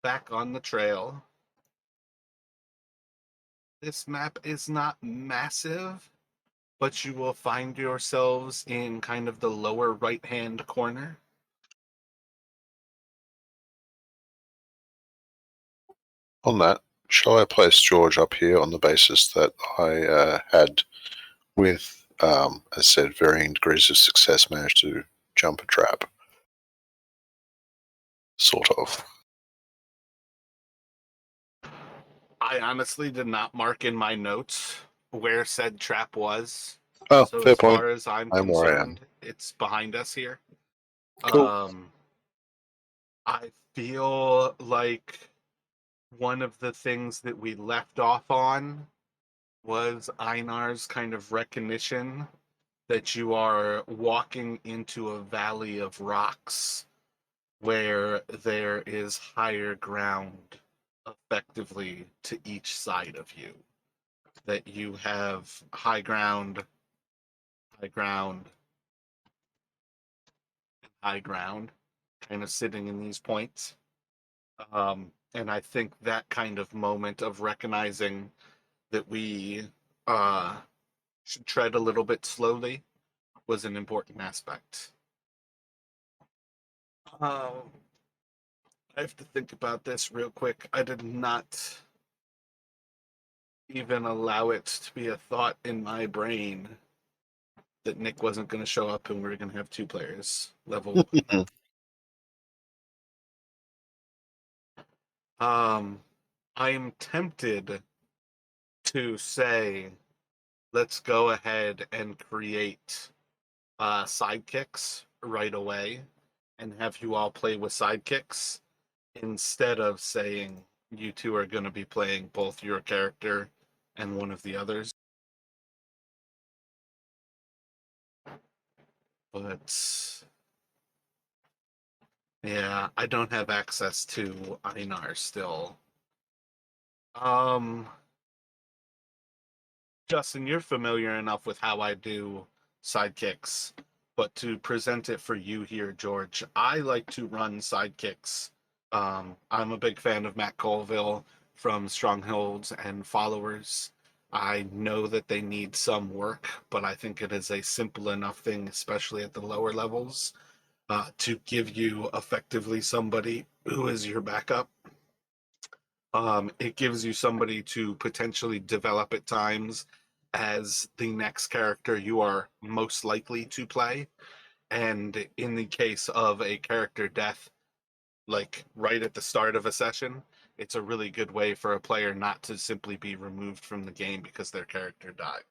back on the trail. This map is not massive, but you will find yourselves in kind of the lower right-hand corner. On that, shall I place George up here on the basis that I had, with, as said, varying degrees of success, managed to jump a trap? Sort of. I honestly did not mark in my notes where said trap was. Oh, So fair as point. far as I'm I'm where I am. concerned, it's behind us here. Cool. I feel like one of the things that we left off on was Einar's kind of recognition that you are walking into a valley of rocks where there is higher ground effectively to each side of you. That you have high ground, high ground, high ground, kind of sitting in these points. And I think that kind of moment of recognizing that we should tread a little bit slowly was an important aspect. I have to think about this real quick. I did not even allow it to be a thought in my brain that Nick wasn't going to show up and we were going to have two players level one. I am tempted to say, let's go ahead and create sidekicks right away and have you all play with sidekicks instead of saying you two are going to be playing both your character and one of the others. But yeah, I don't have access to Einar still. Justin, you're familiar enough with how I do sidekicks, but to present it for you here, George, I like to run sidekicks. I'm a big fan of Matt Colville from Strongholds and Followers. I know that they need some work, but I think it is a simple enough thing, especially at the lower levels, to give you effectively somebody who is your backup. It gives you somebody to potentially develop at times as the next character you are most likely to play. And in the case of a character death, like right at the start of a session, it's a really good way for a player not to simply be removed from the game because their character died.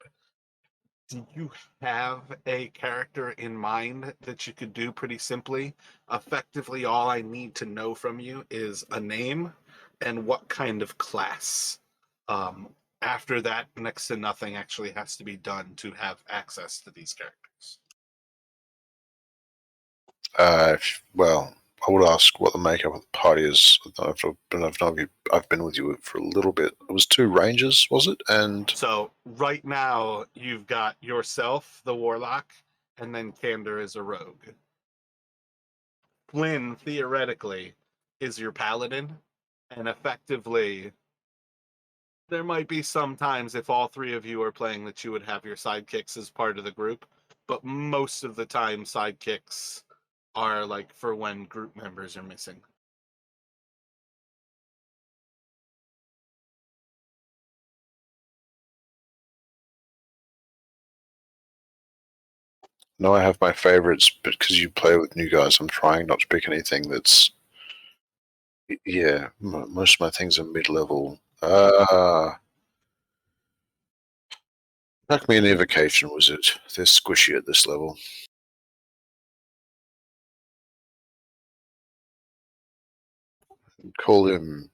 Do you have a character in mind that you could do pretty simply? Effectively, all I need to know from you is a name and what kind of class. After that, next to nothing actually has to be done to have access to these characters. Well, I would ask what the makeup of the party is. I've been with you for a little bit. It was 2 rangers, was it? And So right now you've got yourself, the warlock, and then Kander is a rogue. Flynn, theoretically, is your paladin, and effectively, there might be some times if all 3 of you are playing that you would have your sidekicks as part of the group, but most of the time, sidekicks are like for when group members are missing. no, I have my favorites, but because you play with new guys, I'm trying not to pick anything that's. Yeah, most of my things are mid-level. Like me an evocation, was it? They're squishy at this level. Call him.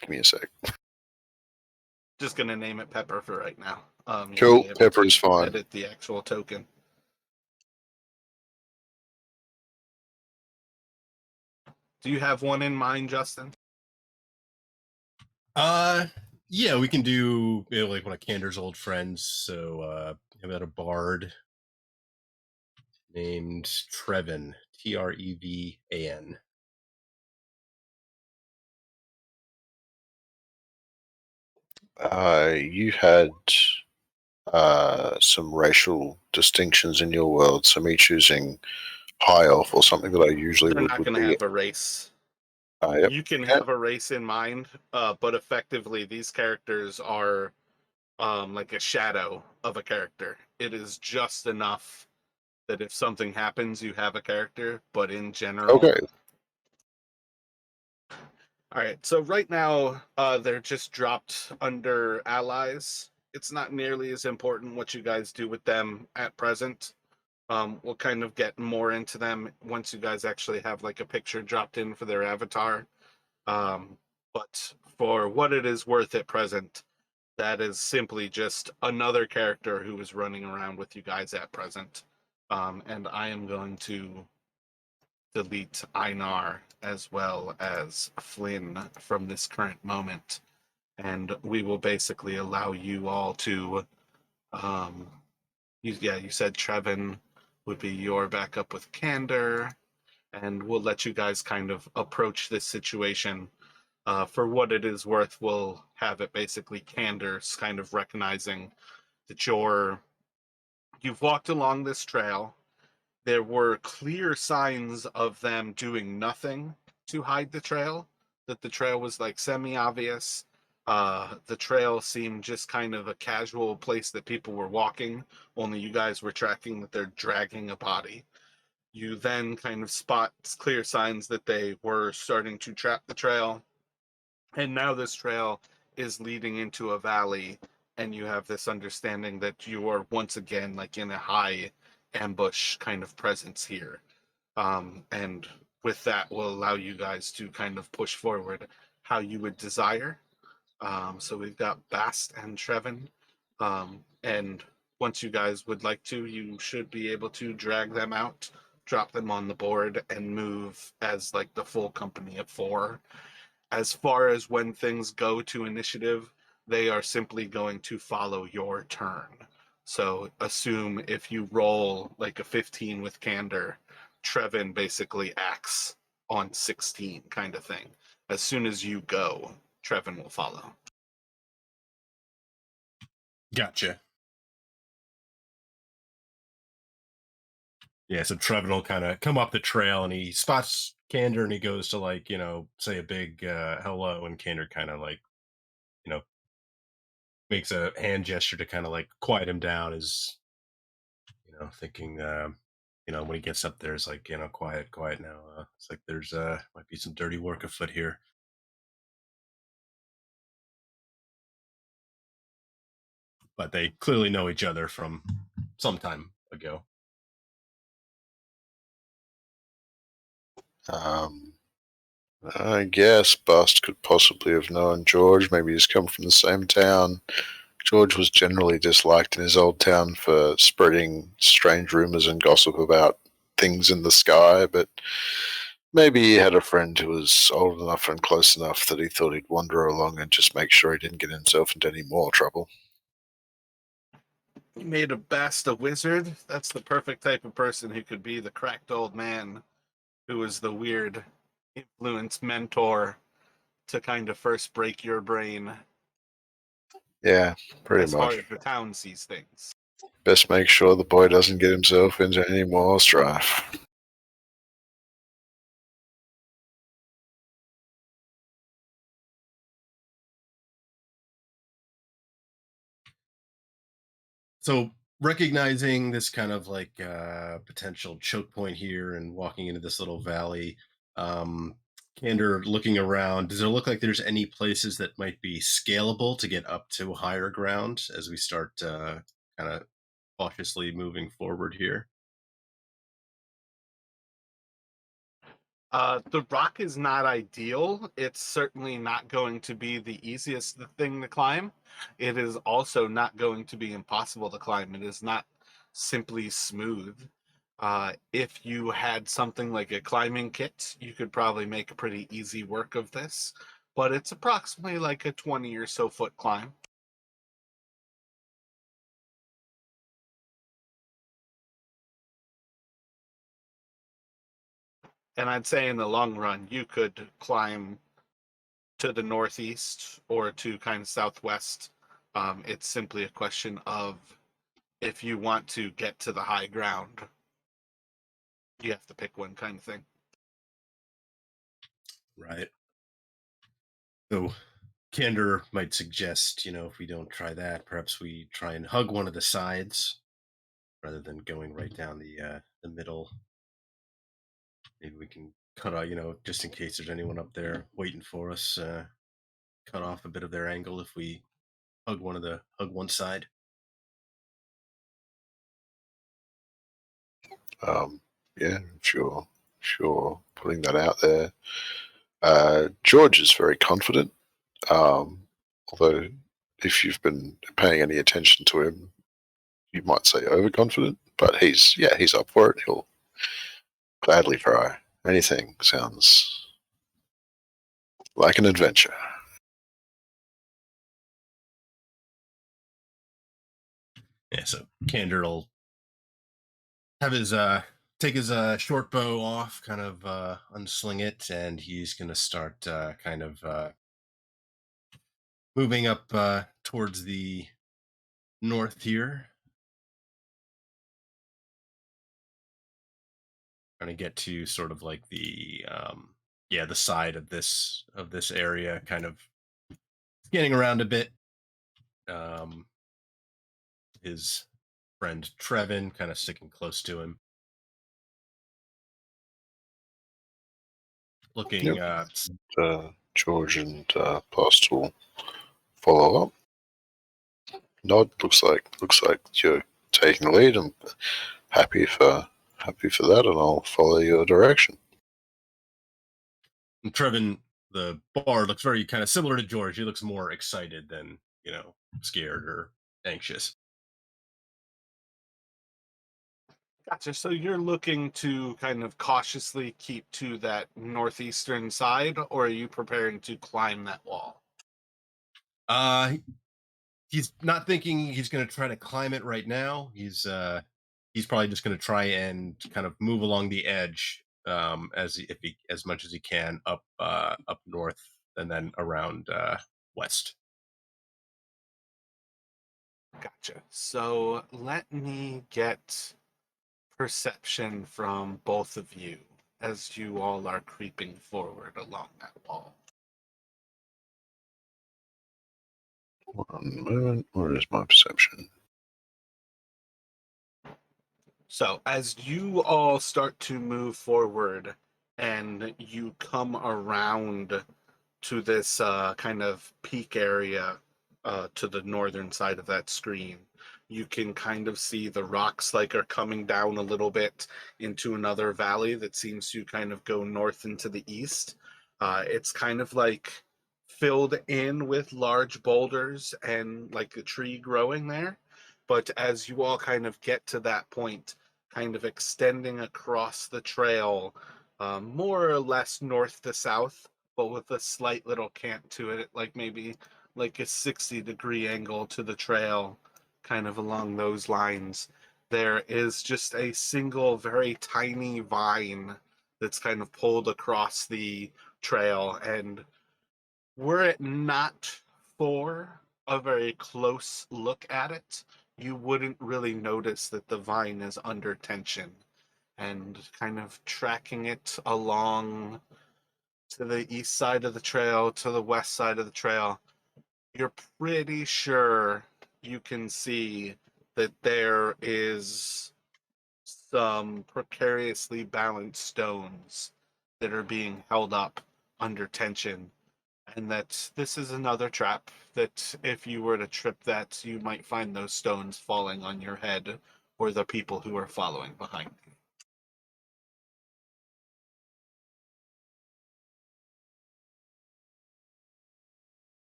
Give me a sec. Just gonna name it Pepper for right now. You'll Cool. be able Pepper to is fine. edit the actual token. Do you have one in mind, Justin? Yeah, we can do like one of Kander's old friends. So I've got a bard named Trevan, Trevan. You had some racial distinctions in your world, so me choosing high elf or something that I usually They're not would going to be. have a race. Yep. You can Okay. have a race in mind, but effectively these characters are like a shadow of a character. It is just enough that if something happens, you have a character, but in general. Okay. All right, so right now they're just dropped under allies. It's not nearly as important what you guys do with them at present. We'll kind of get more into them once you guys actually have like a picture dropped in for their avatar. Um, but for what it is worth at present, that is simply just another character who is running around with you guys at present. And I am going to delete Einar as well as Flynn from this current moment. And we will basically allow you all to, um, you said Trevin would be your backup with Candor, and we'll let you guys kind of approach this situation. For what it is worth, we'll have it basically Candor's kind of recognizing that you've walked along this trail. There were clear signs of them doing nothing to hide the trail, that the trail was like semi-obvious. The trail seemed just kind of a casual place that people were walking, only you guys were tracking that they're dragging a body. You then kind of spot clear signs that they were starting to trap the trail, and now this trail is leading into a valley, and you have this understanding that you are once again like in a high ambush kind of presence here. And with that will allow you guys to kind of push forward how you would desire. So we've got Bast and Trevin. And once you guys would like to, you should be able to drag them out, drop them on the board, and move as like the full company of four. As far as when things go to initiative, they are simply going to follow your turn. So assume if you roll like a 15 with Candor, Trevin basically acts on 16 kind of thing. As soon as you go, Trevin will follow. Gotcha. Yeah, so Trevin will kind of come up the trail and he spots Candor and he goes to like, say a big hello, and Candor kind of like, you know, makes a hand gesture to kind of like quiet him down, as thinking when he gets up there is like, quiet, quiet now. It's like there's might be some dirty work afoot here. But they clearly know each other from some time ago. Um, I guess Bust could possibly have known George. Maybe he's come from the same town. George was generally disliked in his old town for spreading strange rumors and gossip about things in the sky, but maybe he had a friend who was old enough and close enough that he thought he'd wander along and just make sure he didn't get himself into any more trouble. You made a Bast a wizard. That's the perfect type of person who could be the cracked old man who was the weird influence mentor to kind of first break your brain Yeah, pretty as far much. as the town sees things. Best make sure the boy doesn't get himself into any more strife. So recognizing this kind of like potential choke point here and walking into this little valley, um, Candor looking around, does it look like there's any places that might be scalable to get up to higher ground as we start kind of cautiously moving forward here? The rock is not ideal. It's certainly not going to be the easiest thing to climb. It is also not going to be impossible to climb. It is not simply smooth. If you had something like a climbing kit, you could probably make pretty easy work of this, but it's approximately like a 20 or so foot climb. And I'd say in the long run, you could climb to the northeast or to kind of southwest. It's simply a question of if you want to get to the high ground, you have to pick one kind of thing. Right. So Candor might suggest, if we don't try that, perhaps we try and hug one of the sides rather than going right down the middle. Maybe we can cut out, just in case there's anyone up there waiting for us, cut off a bit of their angle if we hug one side. Yeah, sure. Putting that out there. George is very confident, although if you've been paying any attention to him, you might say overconfident. But he's up for it. He'll gladly try. Anything sounds like an adventure. Yeah, so Candor will have his take his short bow off, kind of unsling it, and he's gonna start kind of moving up towards the north here. Trying to get to sort of like the side of this area, kind of getting around a bit. His friend Trevin kind of sticking close to him, looking Yep. George and Post will follow up. Nod. Looks like you're taking the lead. I'm happy for that, and I'll follow your direction. and Trevin, the bard, looks very kind of similar to George. He looks more excited than scared or anxious. Gotcha. So you're looking to kind of cautiously keep to that northeastern side, or are you preparing to climb that wall? uh he's not thinking he's going to try to climb it right now. He's probably just going to try and kind of move along the edge, as much as he can up north and then around west. Gotcha. So let me get perception from both of you as you all are creeping forward along that wall. 1 moment. Where is my perception? So, as you all start to move forward and you come around to this kind of peak area to the northern side of that screen, you can kind of see the rocks like are coming down a little bit into another valley that seems to kind of go north into the east. It's kind of like filled in with large boulders and like a tree growing there. But as you all kind of get to that point, kind of extending across the trail, more or less north to south, but with a slight little cant to it, like maybe like a 60-degree angle to the trail, kind of along those lines. There is just a single very tiny vine that's kind of pulled across the trail. And were it not for a very close look at it, you wouldn't really notice that the vine is under tension. And kind of tracking it along to the east side of the trail, to the west side of the trail, you're pretty sure you can see that there is some precariously balanced stones that are being held up under tension, and that this is another trap that if you were to trip that, you might find those stones falling on your head or the people who are following behind you.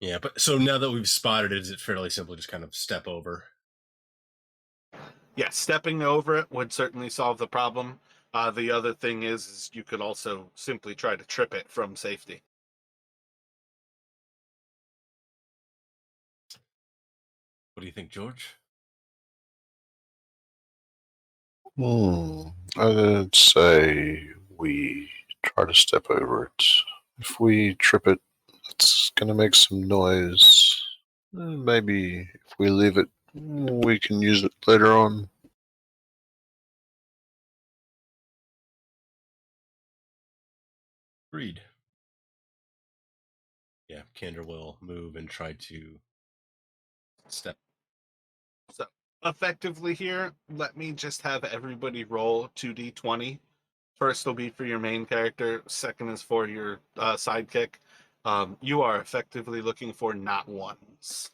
Yeah, but so now that we've spotted it, is it fairly simple? Just kind of step over. Yeah, stepping over it would certainly solve the problem. The other thing is you could also simply try to trip it from safety. What do you think, George? I'd say we try to step over it. If we trip it, it's going to make some noise. Maybe if we leave it, we can use it later on. Agreed. Yeah, Kander will move and try to step. So effectively here, let me just have everybody roll 2d20. First will be for your main character. Second is for your sidekick. You are effectively looking for not ones.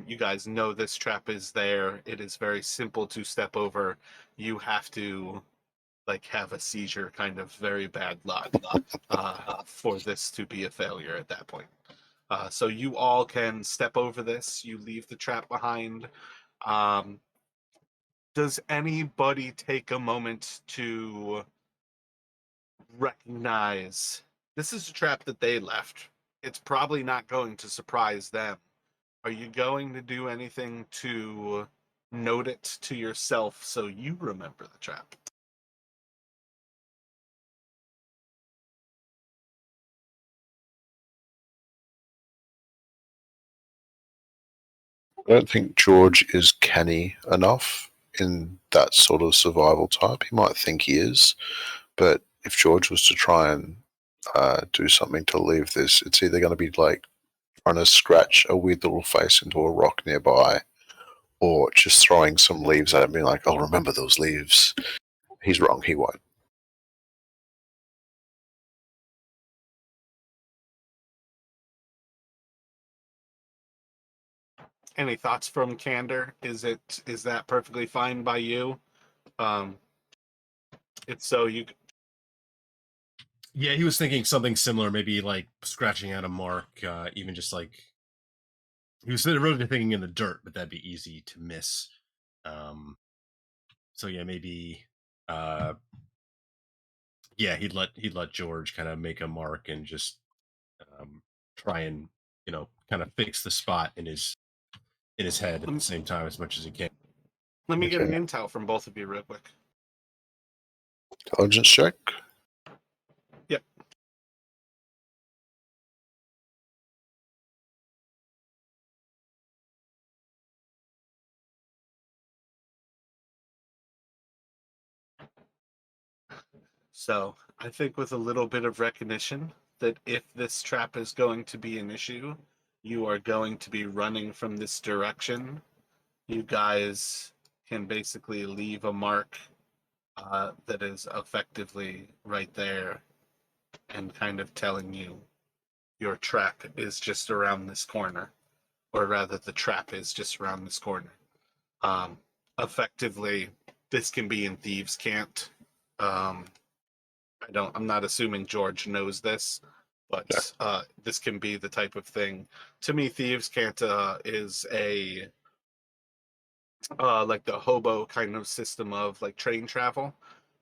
You guys know this trap is there. It is very simple to step over. You have to like have a seizure, kind of very bad luck, for this to be a failure at that point. So you all can step over this. You leave the trap behind. Um, does anybody take a moment to recognize this is a trap that they left? It's probably not going to surprise them. Are you going to do anything to note it to yourself so you remember the trap? I don't think George is canny enough in that sort of survival type. He might think he is, but if George was to try and do something to leave this, it's either going to be like trying to scratch a weird little face into a rock nearby, or just throwing some leaves at it and being like, "Oh, remember those leaves." He's wrong. He won't. Any thoughts from Candor? Is that perfectly fine by you? Um, if so, you Yeah, he was thinking something similar, maybe like scratching out a mark, even just like he was really thinking in the dirt, but that'd be easy to miss. So yeah, maybe uh yeah, he'd let George kind of make a mark and just um try and kind of fix the spot in his head at the same time as much as he can. let me get an Okay. intel from both of you real quick. Intelligence check. Yep. So I think with a little bit of recognition that if this trap is going to be an issue, you are going to be running from this direction. You guys can basically leave a mark that is effectively right there and kind of telling you your trap is just around this corner, or rather, the trap is just around this corner. Um, effectively, this can be in Thieves' Cant. Um, I'm not assuming George knows this, No. but this can be the type of thing. To me, Thieves' Cant is a like the hobo kind of system of like train travel,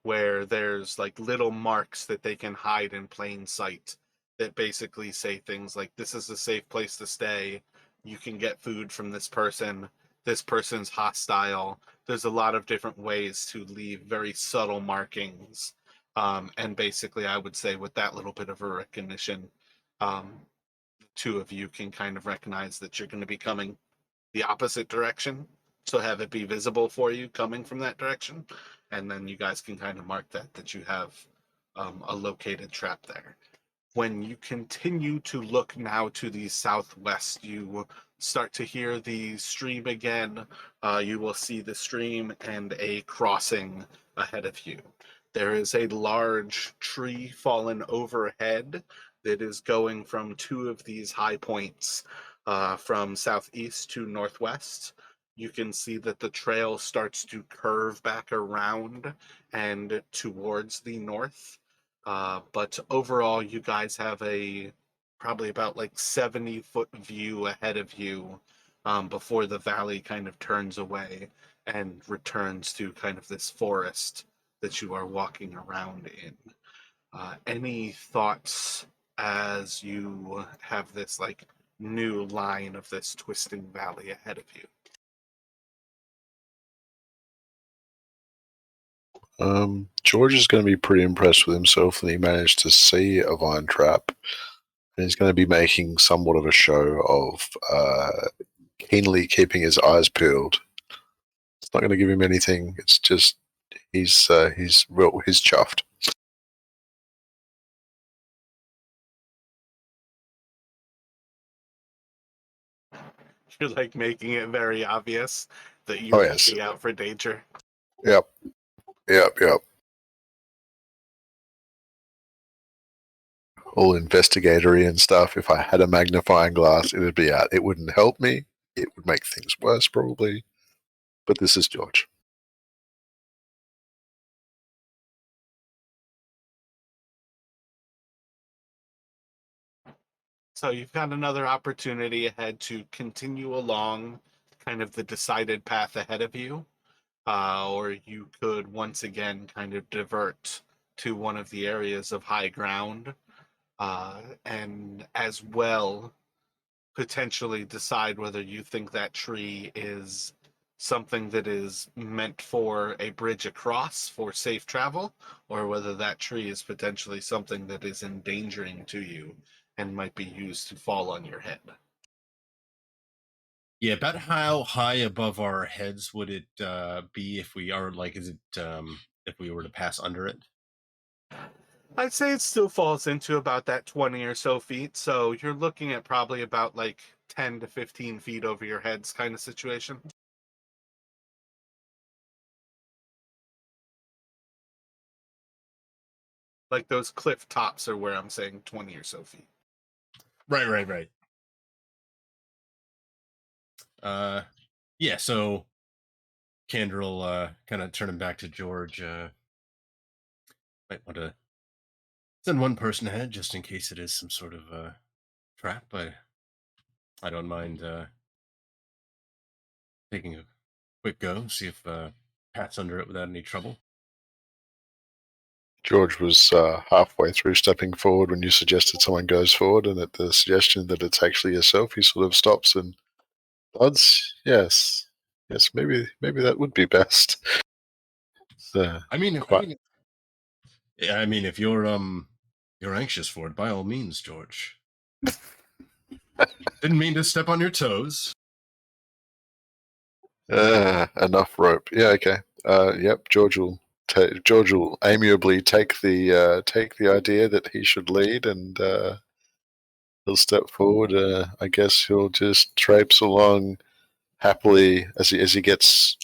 where there's like little marks that they can hide in plain sight that basically say things like, this is a safe place to stay, you can get food from this person's hostile. There's a lot of different ways to leave very subtle markings. And basically, I would say with that little bit of a recognition, um, the two of you can kind of recognize that you're going to be coming the opposite direction, so have it be visible for you coming from that direction, and then you guys can kind of mark that you have a located trap there. When you continue to look now to the southwest, you start to hear the stream again. You will see the stream and a crossing ahead of you. There is a large tree fallen overhead that is going from two of these high points, from southeast to northwest. You can see that the trail starts to curve back around and towards the north. But overall, you guys have a probably about like 70-foot view ahead of you, before the valley kind of turns away and returns to kind of this forest that you are walking around in. Any thoughts as you have this like new line of this twisting valley ahead of you? George is going to be pretty impressed with himself that he managed to see a vine trap. And he's going to be making somewhat of a show of keenly keeping his eyes peeled. It's not going to give him anything. It's just he's chuffed. You're like making it very obvious that Oh you're yes. looking out for danger. Yep. All investigatory and stuff. If I had a magnifying glass, it would be out. It wouldn't help me. It would make things worse, probably. But this is George. So you've got another opportunity ahead to continue along kind of the decided path ahead of you, or you could once again kind of divert to one of the areas of high ground, and as well potentially decide whether you think that tree is something that is meant for a bridge across for safe travel, or whether that tree is potentially something that is endangering to you and might be used to fall on your head. Yeah, about how high above our heads would it be if we are like, is it if we were to pass under it? I'd say it still falls into about that 20 or so feet, so you're looking at probably about like 10 to 15 feet over your heads kind of situation. Like those cliff tops are where I'm saying 20 or so feet. Right. Uh, yeah. So Kendra will kind of turn him back to George. Might want to send one person ahead just in case it is some sort of trap. But I don't mind taking a quick go, see if Pat's under it without any trouble. George was halfway through stepping forward when you suggested someone goes forward, and at the suggestion that it's actually yourself, he sort of stops and nods. Yes, maybe that would be best. I mean, Quite. yeah, I mean, if you're anxious for it, by all means, George. Didn't mean to step on your toes. Enough rope. Yeah, okay. Yep. George will amiably take the idea that he should lead, and he'll step forward. I guess he'll just traipse along happily as he gets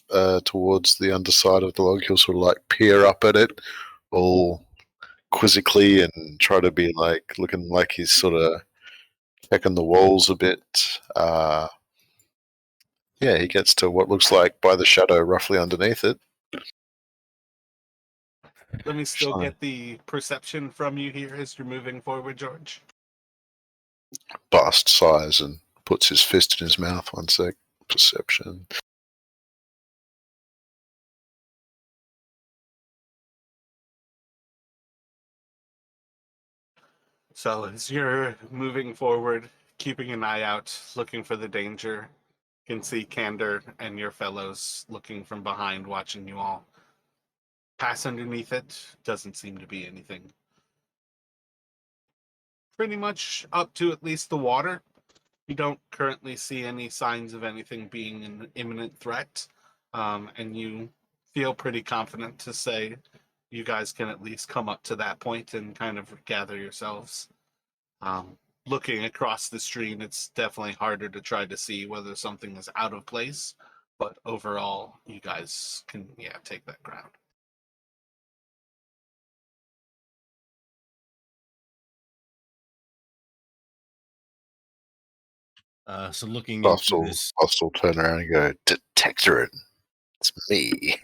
towards the underside of the log. He'll sort of like peer up at it, all quizzically, and try to be like looking like he's sort of checking the walls a bit. Yeah, he gets to what looks like by the shadow roughly underneath it. Let me still So, get the perception from you here as you're moving forward, George. Bast sighs and puts his fist in his mouth. One sec. Perception. So as you're moving forward, keeping an eye out, looking for the danger, you can see Candor and your fellows looking from behind, watching you all pass underneath it. Doesn't seem to be anything. Pretty much up to at least the water. You don't currently see any signs of anything being an imminent threat, and you feel pretty confident to say you guys can at least come up to that point and kind of gather yourselves. Looking across the stream, it's definitely harder to try to see whether something is out of place, but overall, you guys can, yeah, take that ground. So looking Bast into will, this, Bast will turn around and go, Detectorate. It's me.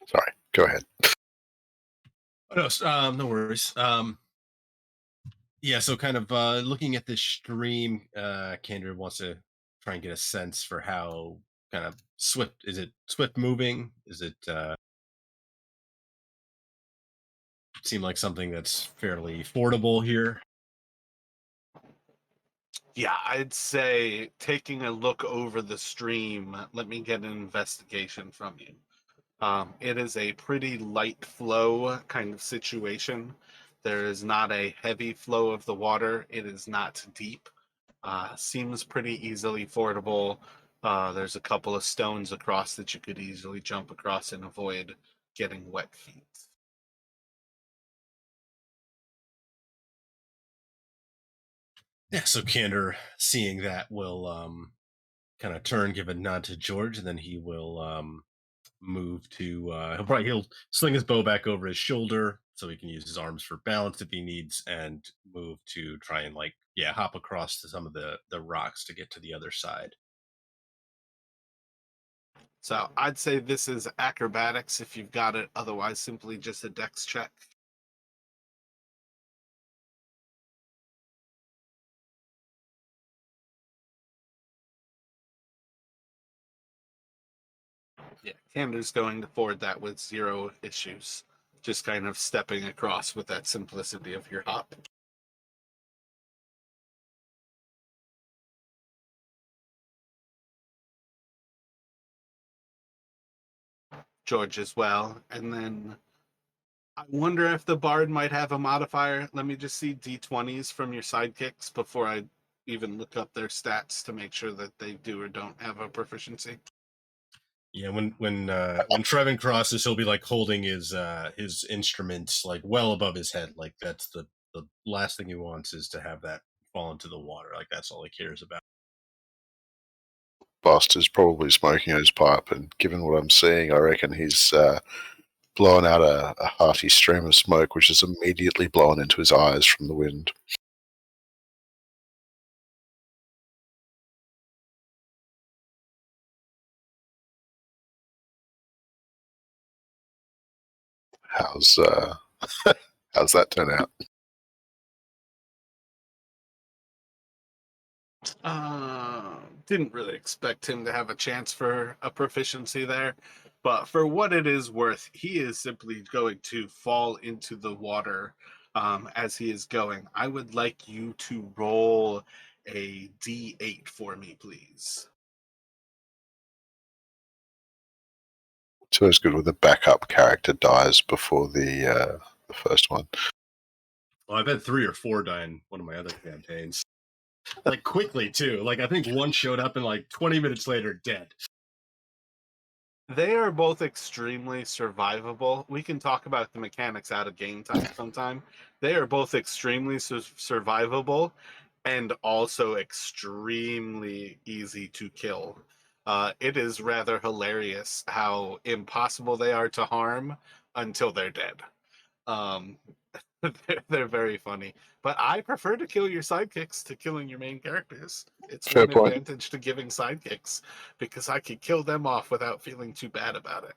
Sorry, go ahead. oh, no, no worries. Yeah, so kind of looking at this stream, Kendra wants to try and get a sense for how kind of swift is it swift moving? Is it seem like something that's fairly fordable here? Yeah, I'd say taking a look over the stream, let me get an investigation from you. It is a pretty light flow kind of situation. There is not a heavy flow of the water. It is not deep. Seems pretty easily fordable. There's a couple of stones across that you could easily jump across and avoid getting wet feet. Yeah, so Kander, seeing that, will kind of turn, give a nod to George, and then he will move to he'll sling his bow back over his shoulder so he can use his arms for balance if he needs, and move to try and like hop across to some of the rocks to get to the other side. So I'd say this is acrobatics if you've got it. Otherwise, simply just a dex check. Yeah, Canda's going to forward that with zero issues. Just kind of stepping across with that simplicity of your hop. George as well. And then I wonder if the bard might have a modifier. Let me just see d20s from your sidekicks before I even look up their stats to make sure that they do or don't have a proficiency. Yeah, when Trevin crosses, he'll be like holding his instruments like well above his head. Like that's the last thing he wants is to have that fall into the water. Like that's all he cares about. Bust is probably smoking his pipe, and given what I'm seeing, I reckon he's blowing out a hearty stream of smoke, which is immediately blown into his eyes from the wind. How's how's that turn out? Didn't really expect him to have a chance for a proficiency there, but for what it is worth, he is simply going to fall into the water as he is going. I would like you to roll a d8 for me, please. It's always good when the backup character dies before the first one. Well, I've had 3 or 4 die in one of my other campaigns. Like quickly too. Like I think one showed up and like 20 minutes later dead. They are both extremely survivable. We can talk about the mechanics out of game time sometime. They are both extremely survivable and also extremely easy to kill. It is rather hilarious how impossible they are to harm until they're dead. Um, they're very funny. But I prefer to kill your sidekicks to killing your main characters. It's Fair one point. advantage to giving sidekicks because I could kill them off without feeling too bad about it.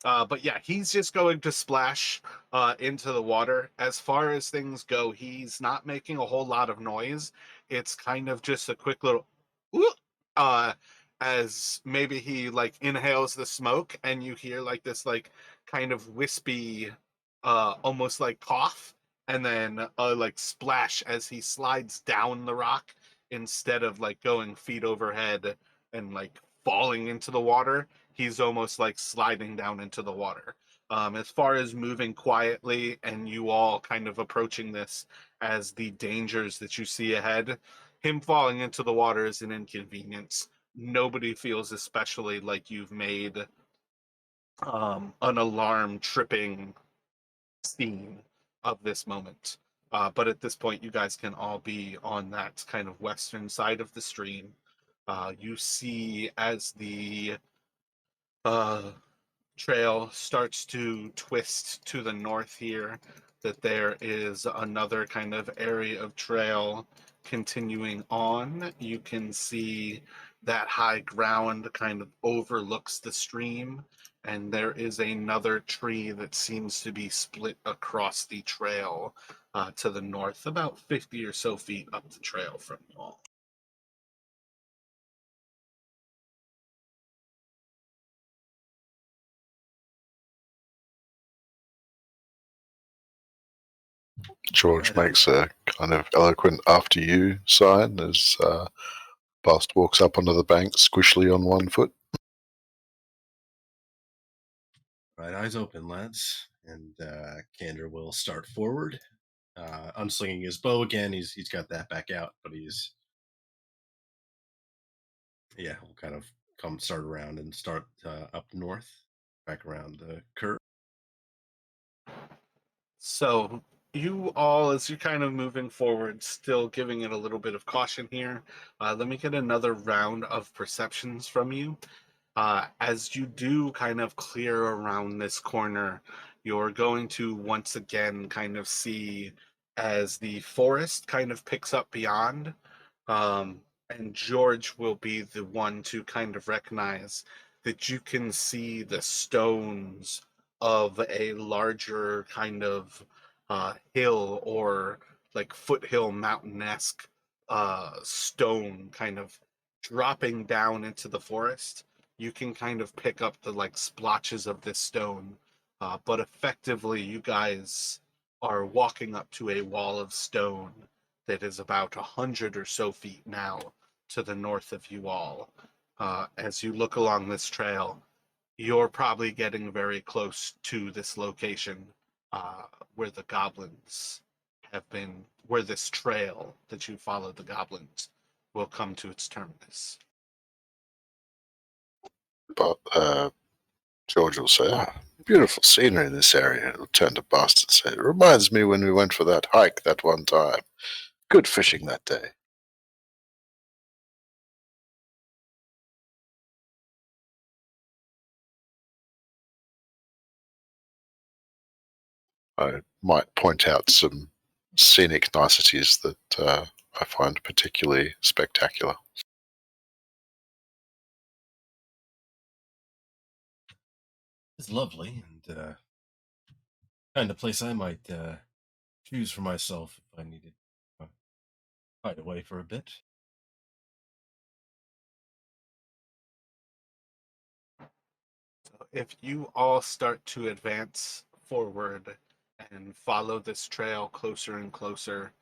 But yeah, he's just going to splash into the water. As far as things go, he's not making a whole lot of noise. It's kind of just a quick little "Ooh," uh, as maybe he like inhales the smoke, and you hear like this like kind of wispy, almost like cough, and then like splash as he slides down the rock instead of like going feet overhead and like falling into the water. He's almost like sliding down into the water. As far as moving quietly and you all kind of approaching this as the dangers that you see ahead, him falling into the water is an inconvenience. Nobody feels especially like you've made an alarm tripping scene of this moment. But at this point, you guys can all be on that kind of western side of the stream. You see as the uh, trail starts to twist to the north here, that there is another kind of area of trail continuing on. You can see that high ground kind of overlooks the stream, and there is another tree that seems to be split across the trail to the north, about 50 or so feet up the trail from you all. George Right. makes a kind of eloquent after you sign as Bast walks up onto the bank squishly on one foot. Right, eyes open, lads. And Kander will start forward, unslinging his bow again. He's got that back out, but he'll kind of start around and start up north, back around the curve. So you all, as you're kind of moving forward, still giving it a little bit of caution here. Let me get another round of perceptions from you. As you do kind of clear around this corner, you're going to once again kind of see as the forest kind of picks up beyond. And George will be the one to kind of recognize that you can see the stones of a larger kind of hill or like foothill mountain-esque stone kind of dropping down into the forest. You can kind of pick up the like splotches of this stone, but effectively you guys are walking up to a wall of stone that is about 100 or so feet now to the north of you all. As you look along this trail, you're probably getting very close to this location uh, where the goblins have been, where this trail that you follow the goblins will come to its terminus. But George will say, beautiful scenery in this area. He'll turn to Bast and say, it reminds me when we went for that hike that one time. Good fishing that day. I might point out some scenic niceties that I find particularly spectacular. It's lovely and kind of place I might choose for myself if I needed to hide away for a bit. So if you all start to advance forward and follow this trail closer and closer,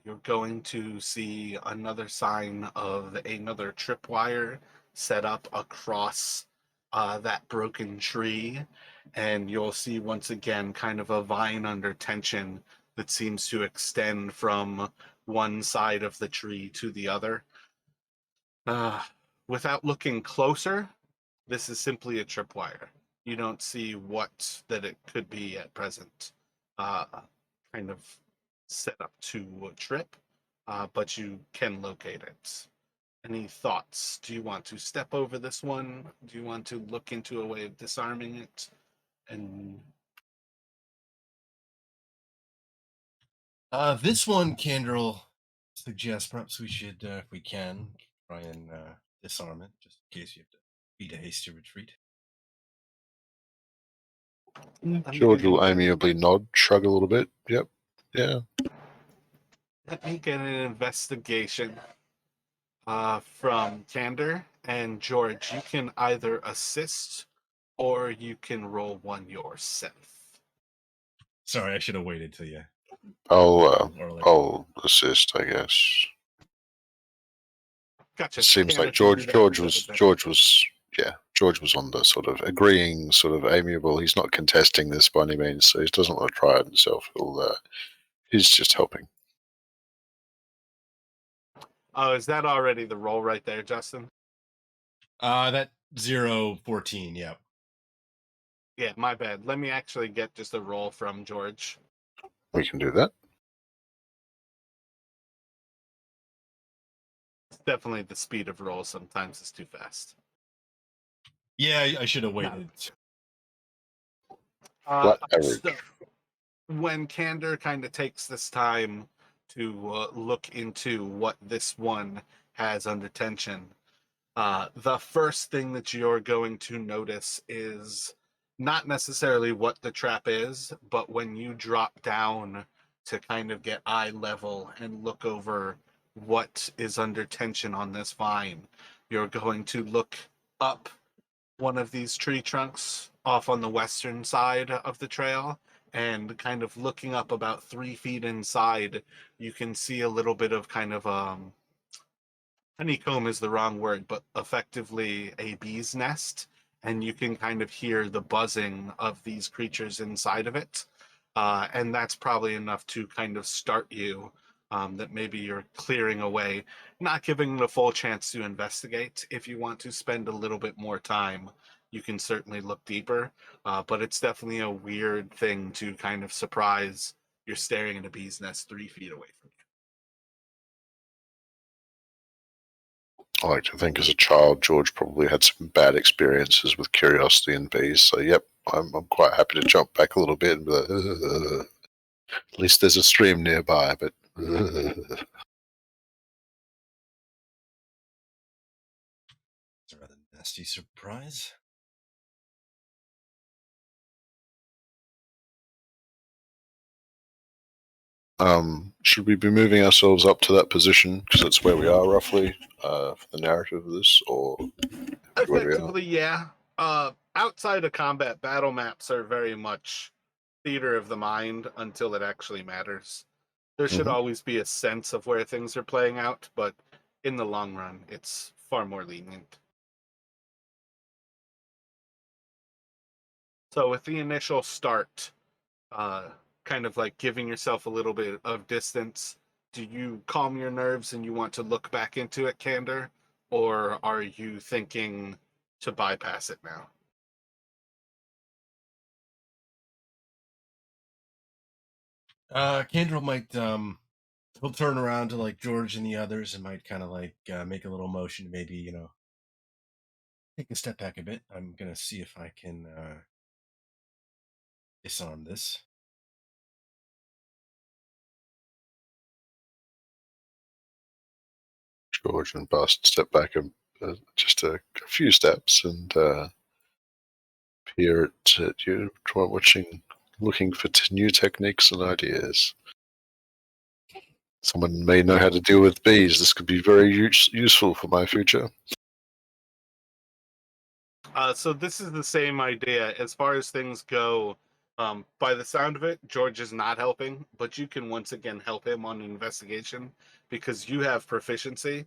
you're going to see another sign of another tripwire set up across that broken tree. And you'll see once again kind of a vine under tension that seems to extend from one side of the tree to the other. Uh, Without looking closer, this is simply a tripwire. You don't see what that it could be at present. Uh, Kind of set up to trip, but you can locate it. Any thoughts? Do you want to step over this one? Do you want to look into a way of disarming it? And This one, Kandrel suggests perhaps we should, if we can, try and disarm it, just in case you have to beat a hasty retreat. George will amiably nod, shrug a little bit. Yep. Yeah. let me get an investigation from Kander and George. You can either assist or you can roll one yourself. Sorry, I should have waited till you. I'll assist, I guess. Gotcha. It seems like Kander can do that. George was on the sort of agreeing, sort of amiable. He's not contesting this by any means, so he doesn't want to try it himself. He's just helping. Oh, is that already the roll right there, Justin? That 0-14, yeah. Yeah, my bad. Let me actually get just a roll from George. We can do that. It's definitely the speed of roll sometimes is too fast. Yeah, I should have waited. Flat average. So when Kander kind of takes this time to look into what this one has under tension, the first thing that you're going to notice is not necessarily what the trap is, but when you drop down to kind of get eye level and look over what is under tension on this vine, you're going to look up one of these tree trunks off on the western side of the trail, and kind of looking up about 3 feet inside, you can see a little bit of kind of honeycomb is the wrong word, but effectively a bee's nest, and you can kind of hear the buzzing of these creatures inside of it. And that's probably enough to kind of start you, that maybe you're clearing away, not giving them a full chance to investigate. If you want to spend a little bit more time, you can certainly look deeper, but it's definitely a weird thing to kind of surprise. You're staring at a bee's nest 3 feet away from you. I like to think as a child, George probably had some bad experiences with curiosity and bees. So, yep, I'm quite happy to jump back a little bit and be like, "Ugh." At least there's a stream nearby, but ugh. It's a rather nasty surprise. Should we be moving ourselves up to that position because that's where we are roughly for the narrative of this, or where we are? Effectively, yeah. Outside of combat, battle maps are very much theater of the mind until it actually matters. There should Mhm. always be a sense of where things are playing out, but in the long run, it's far more lenient. So, with the initial start, uh, kind of like giving yourself a little bit of distance, do you calm your nerves and you want to look back into it, Candor? Or are you thinking to bypass it now? Kendra might he'll turn around to like George and the others and might kind of like make a little motion to maybe take a step back a bit. I'm gonna see if I can disarm this. George and Bust step back just a few steps and peer at you, watching, looking for new techniques and ideas. Someone may know how to deal with bees. This could be very useful for my future. So this is the same idea as far as things go. By the sound of it, George is not helping, but you can once again help him on an investigation because you have proficiency.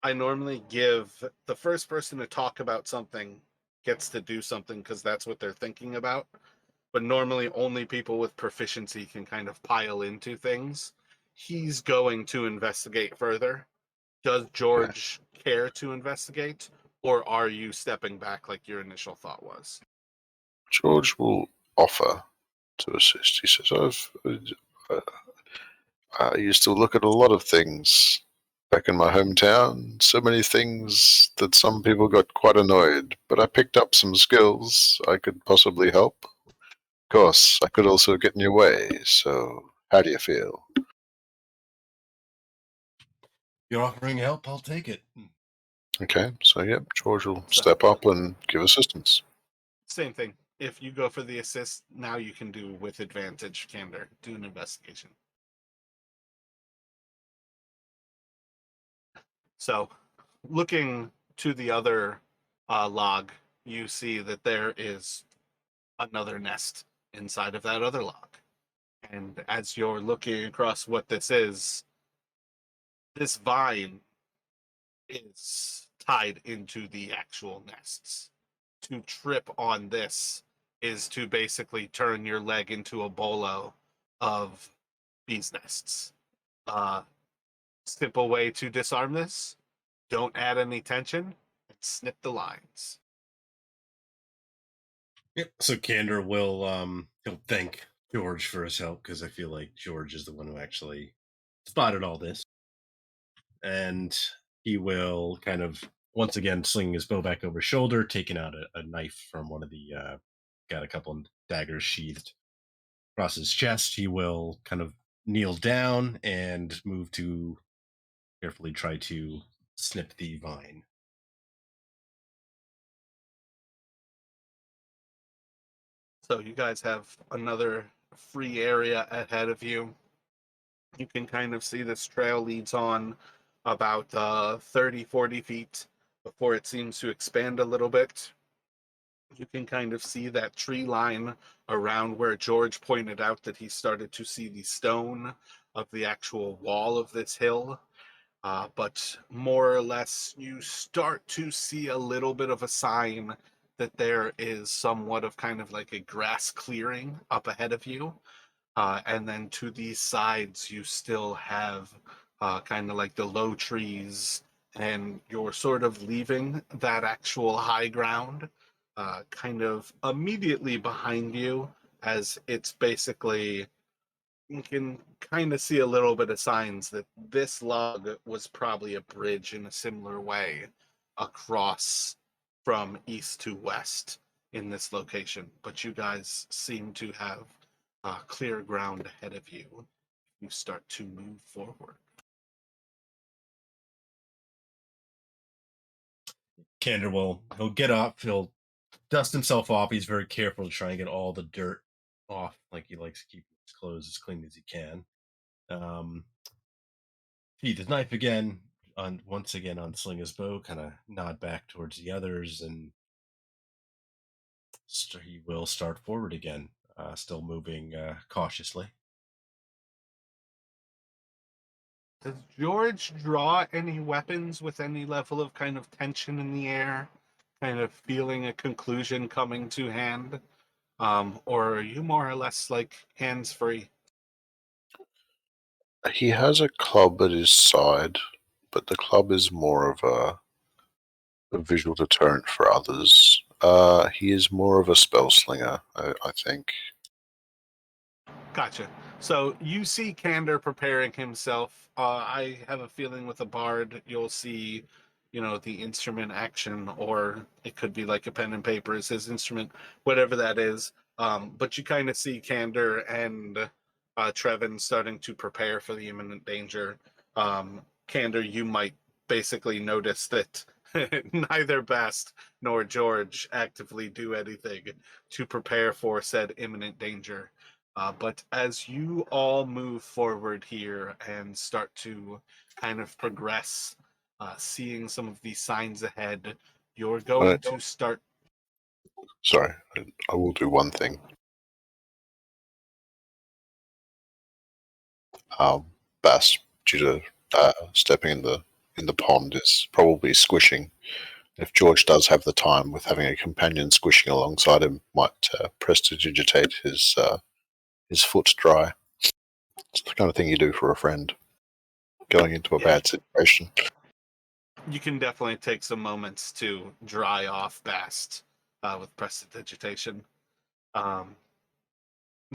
I normally give the first person to talk about something gets to do something because that's what they're thinking about. But normally, only people with proficiency can kind of pile into things. He's going to investigate further. Does Okay. George care to investigate, or are you stepping back like your initial thought was? George will offer to assist. He says, I used to look at a lot of things back in my hometown, so many things that some people got quite annoyed, but I picked up some skills I could possibly help. Of course, I could also get in your way, so how do you feel? You're offering help, I'll take it. Okay, so yep, George will So, step up and give assistance. same thing. If you go for the assist, now you can do with advantage, Candor. Do an investigation. So, looking to the other log, you see that there is another nest inside of that other log. And as you're looking across what this vine is tied into the actual nests. To trip on this is to basically turn your leg into a bolo of bees' nests. Uh, Simple way to disarm this: don't add any tension and snip the lines. Yep. So Candor will he'll thank George for his help because I feel like George is the one who actually spotted all this. And he will kind of once again sling his bow back over his shoulder, taking out a knife from one of the got a couple of daggers sheathed across his chest. He will kind of kneel down and move to carefully try to snip the vine. So you guys have another free area ahead of you. You can kind of see this trail leads on about 30, 40 feet before it seems to expand a little bit. You can kind of see that tree line around where George pointed out that he started to see the stone of the actual wall of this hill. But more or less, you start to see a little bit of a sign that there is somewhat of kind of like a grass clearing up ahead of you. And then to these sides, you still have kind of like the low trees, and you're sort of leaving that actual high ground kind of immediately behind you, as it's basically, you can kind of see a little bit of signs that this log was probably a bridge in a similar way across from east to west in this location. But you guys seem to have clear ground ahead of you. You start to move forward. Kander he'll get up, he'll dust himself off. He's very careful to try and get all the dirt off. Like he likes to keep his clothes as clean as he can. Feed his knife again, once again unsling his bow, kind of nod back towards the others, and he will start forward again, still moving cautiously. Does George draw any weapons with any level of kind of tension in the air, kind of feeling a conclusion coming to hand? Or are you more or less like hands free? He has a club at his side, but the club is more of a visual deterrent for others. He is more of a spell slinger, I think. Gotcha. So you see Kander preparing himself. I have a feeling with a bard, you'll see, the instrument action, or it could be like a pen and paper is his instrument, whatever that is. But you kind of see Kander and Trevin starting to prepare for the imminent danger. Kander, you might basically notice that neither Bast nor George actively do anything to prepare for said imminent danger. But as you all move forward here and start to kind of progress, seeing some of these signs ahead, you're going to start. Sorry, I will do one thing. Bass, due to stepping in the pond, is probably squishing. If George does have the time, with having a companion squishing alongside him, might prestidigitate his foot dry. It's the kind of thing you do for a friend going into a bad situation. You can definitely take some moments to dry off Bast with prestidigitation. Um,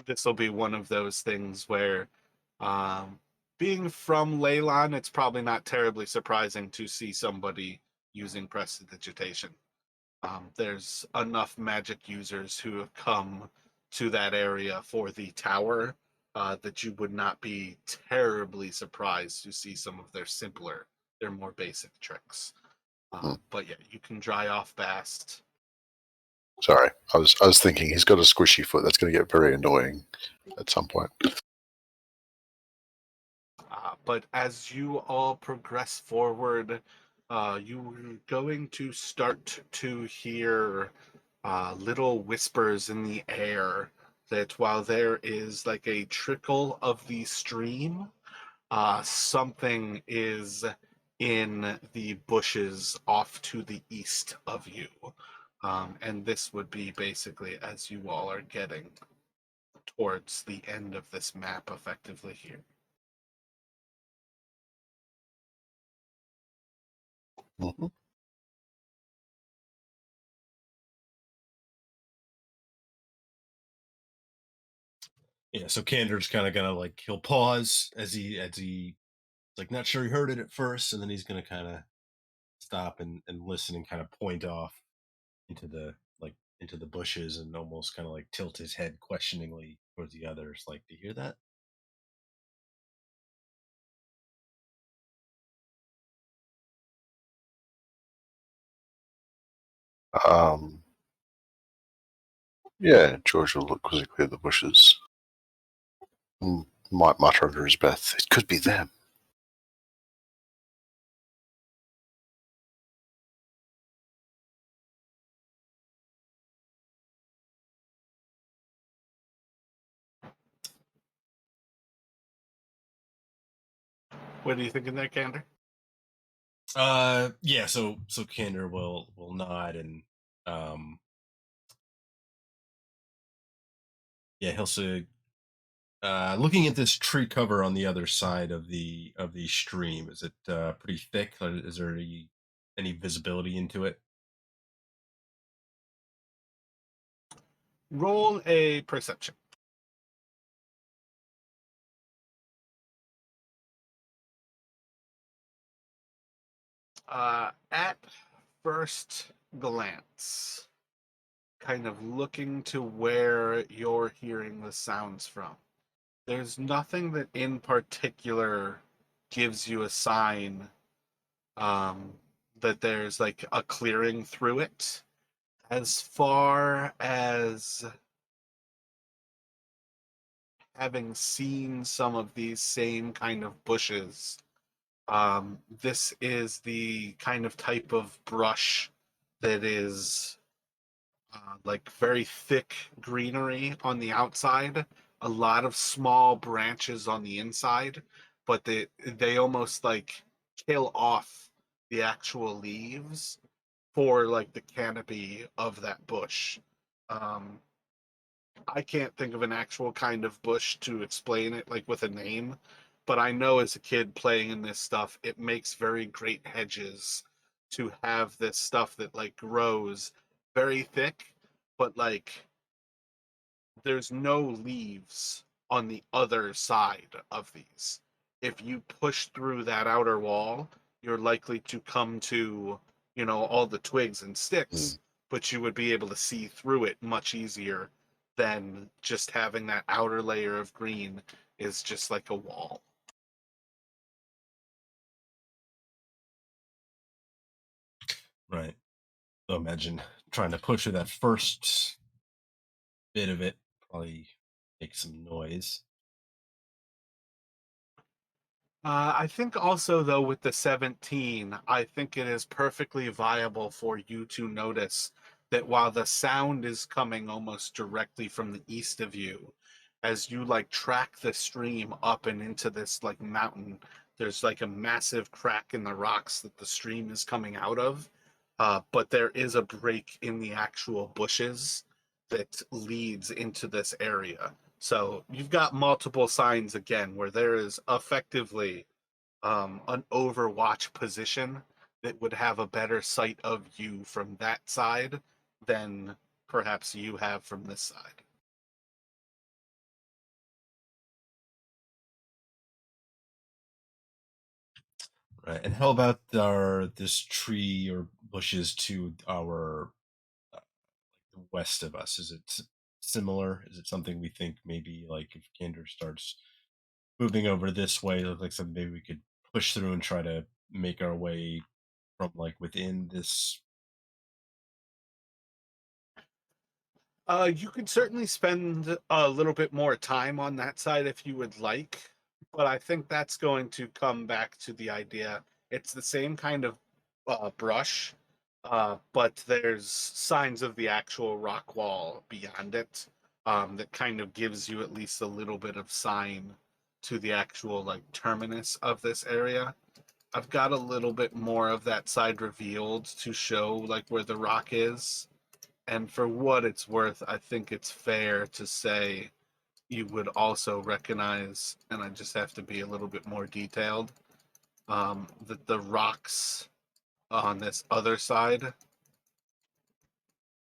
this will be one of those things where, um, being from Leyland, it's probably not terribly surprising to see somebody using prestidigitation. There's enough magic users who have come to that area for the tower that you would not be terribly surprised to see some of their more basic tricks. But yeah, you can dry off Bast. Sorry, I was thinking he's got a squishy foot. That's going to get very annoying at some point. But as you all progress forward, you're going to start to hear little whispers in the air that while there is like a trickle of the stream, something is in the bushes off to the east of you. And this would be basically as you all are getting towards the end of this map, effectively here. Mm-hmm. Yeah, so Kander's kind of gonna like he'll pause as he like not sure he heard it at first, and then he's gonna kind of stop and listen and kind of point off into the bushes and almost kind of like tilt his head questioningly towards the others. Like, do you hear that? Um, yeah, George will look quizzically at the bushes. Might mutter under his breath, "It could be them." What are you thinking there, Candor? Yeah, so Candor will nod and um yeah, he'll say looking at this tree cover on the other side of the stream, is it pretty thick? Is there any visibility into it? Roll a perception. At first glance, kind of looking to where you're hearing the sounds from, there's nothing that in particular gives you a sign um, that there's like a clearing through it. As far as having seen some of these same kind of bushes, this is the kind of type of brush that is like very thick greenery on the outside, a lot of small branches on the inside, but they almost like kill off the actual leaves for like the canopy of that bush. Um, I can't think of an actual kind of bush to explain it like with a name, but I know as a kid playing in this stuff, it makes very great hedges to have this stuff that like grows very thick, but like there's no leaves on the other side of these. If you push through that outer wall, you're likely to come to, all the twigs and Mm. sticks, but you would be able to see through it much easier than just having that outer layer of green is just like a wall. Right. So imagine trying to push through that first bit of it, probably make some noise. I think also, though, with the 17, I think it is perfectly viable for you to notice that while the sound is coming almost directly from the east of you, as you like track the stream up and into this like mountain, there's like a massive crack in the rocks that the stream is coming out of. But there is a break in the actual bushes that leads into this area. So you've got multiple signs again where there is effectively an overwatch position that would have a better sight of you from that side than perhaps you have from this side. Right. And how about our this tree or bushes to our west of us? Is it similar? Is it something we think maybe like if Gander starts moving over this way, it looks like something maybe we could push through and try to make our way from like within this. You could certainly spend a little bit more time on that side if you would like, but I think that's going to come back to the idea. It's the same kind of brush, but there's signs of the actual rock wall beyond it that kind of gives you at least a little bit of sign to the actual like terminus of this area. I've got a little bit more of that side revealed to show like where the rock is, and for what it's worth, I think it's fair to say you would also recognize, and I just have to be a little bit more detailed, that the rocks on this other side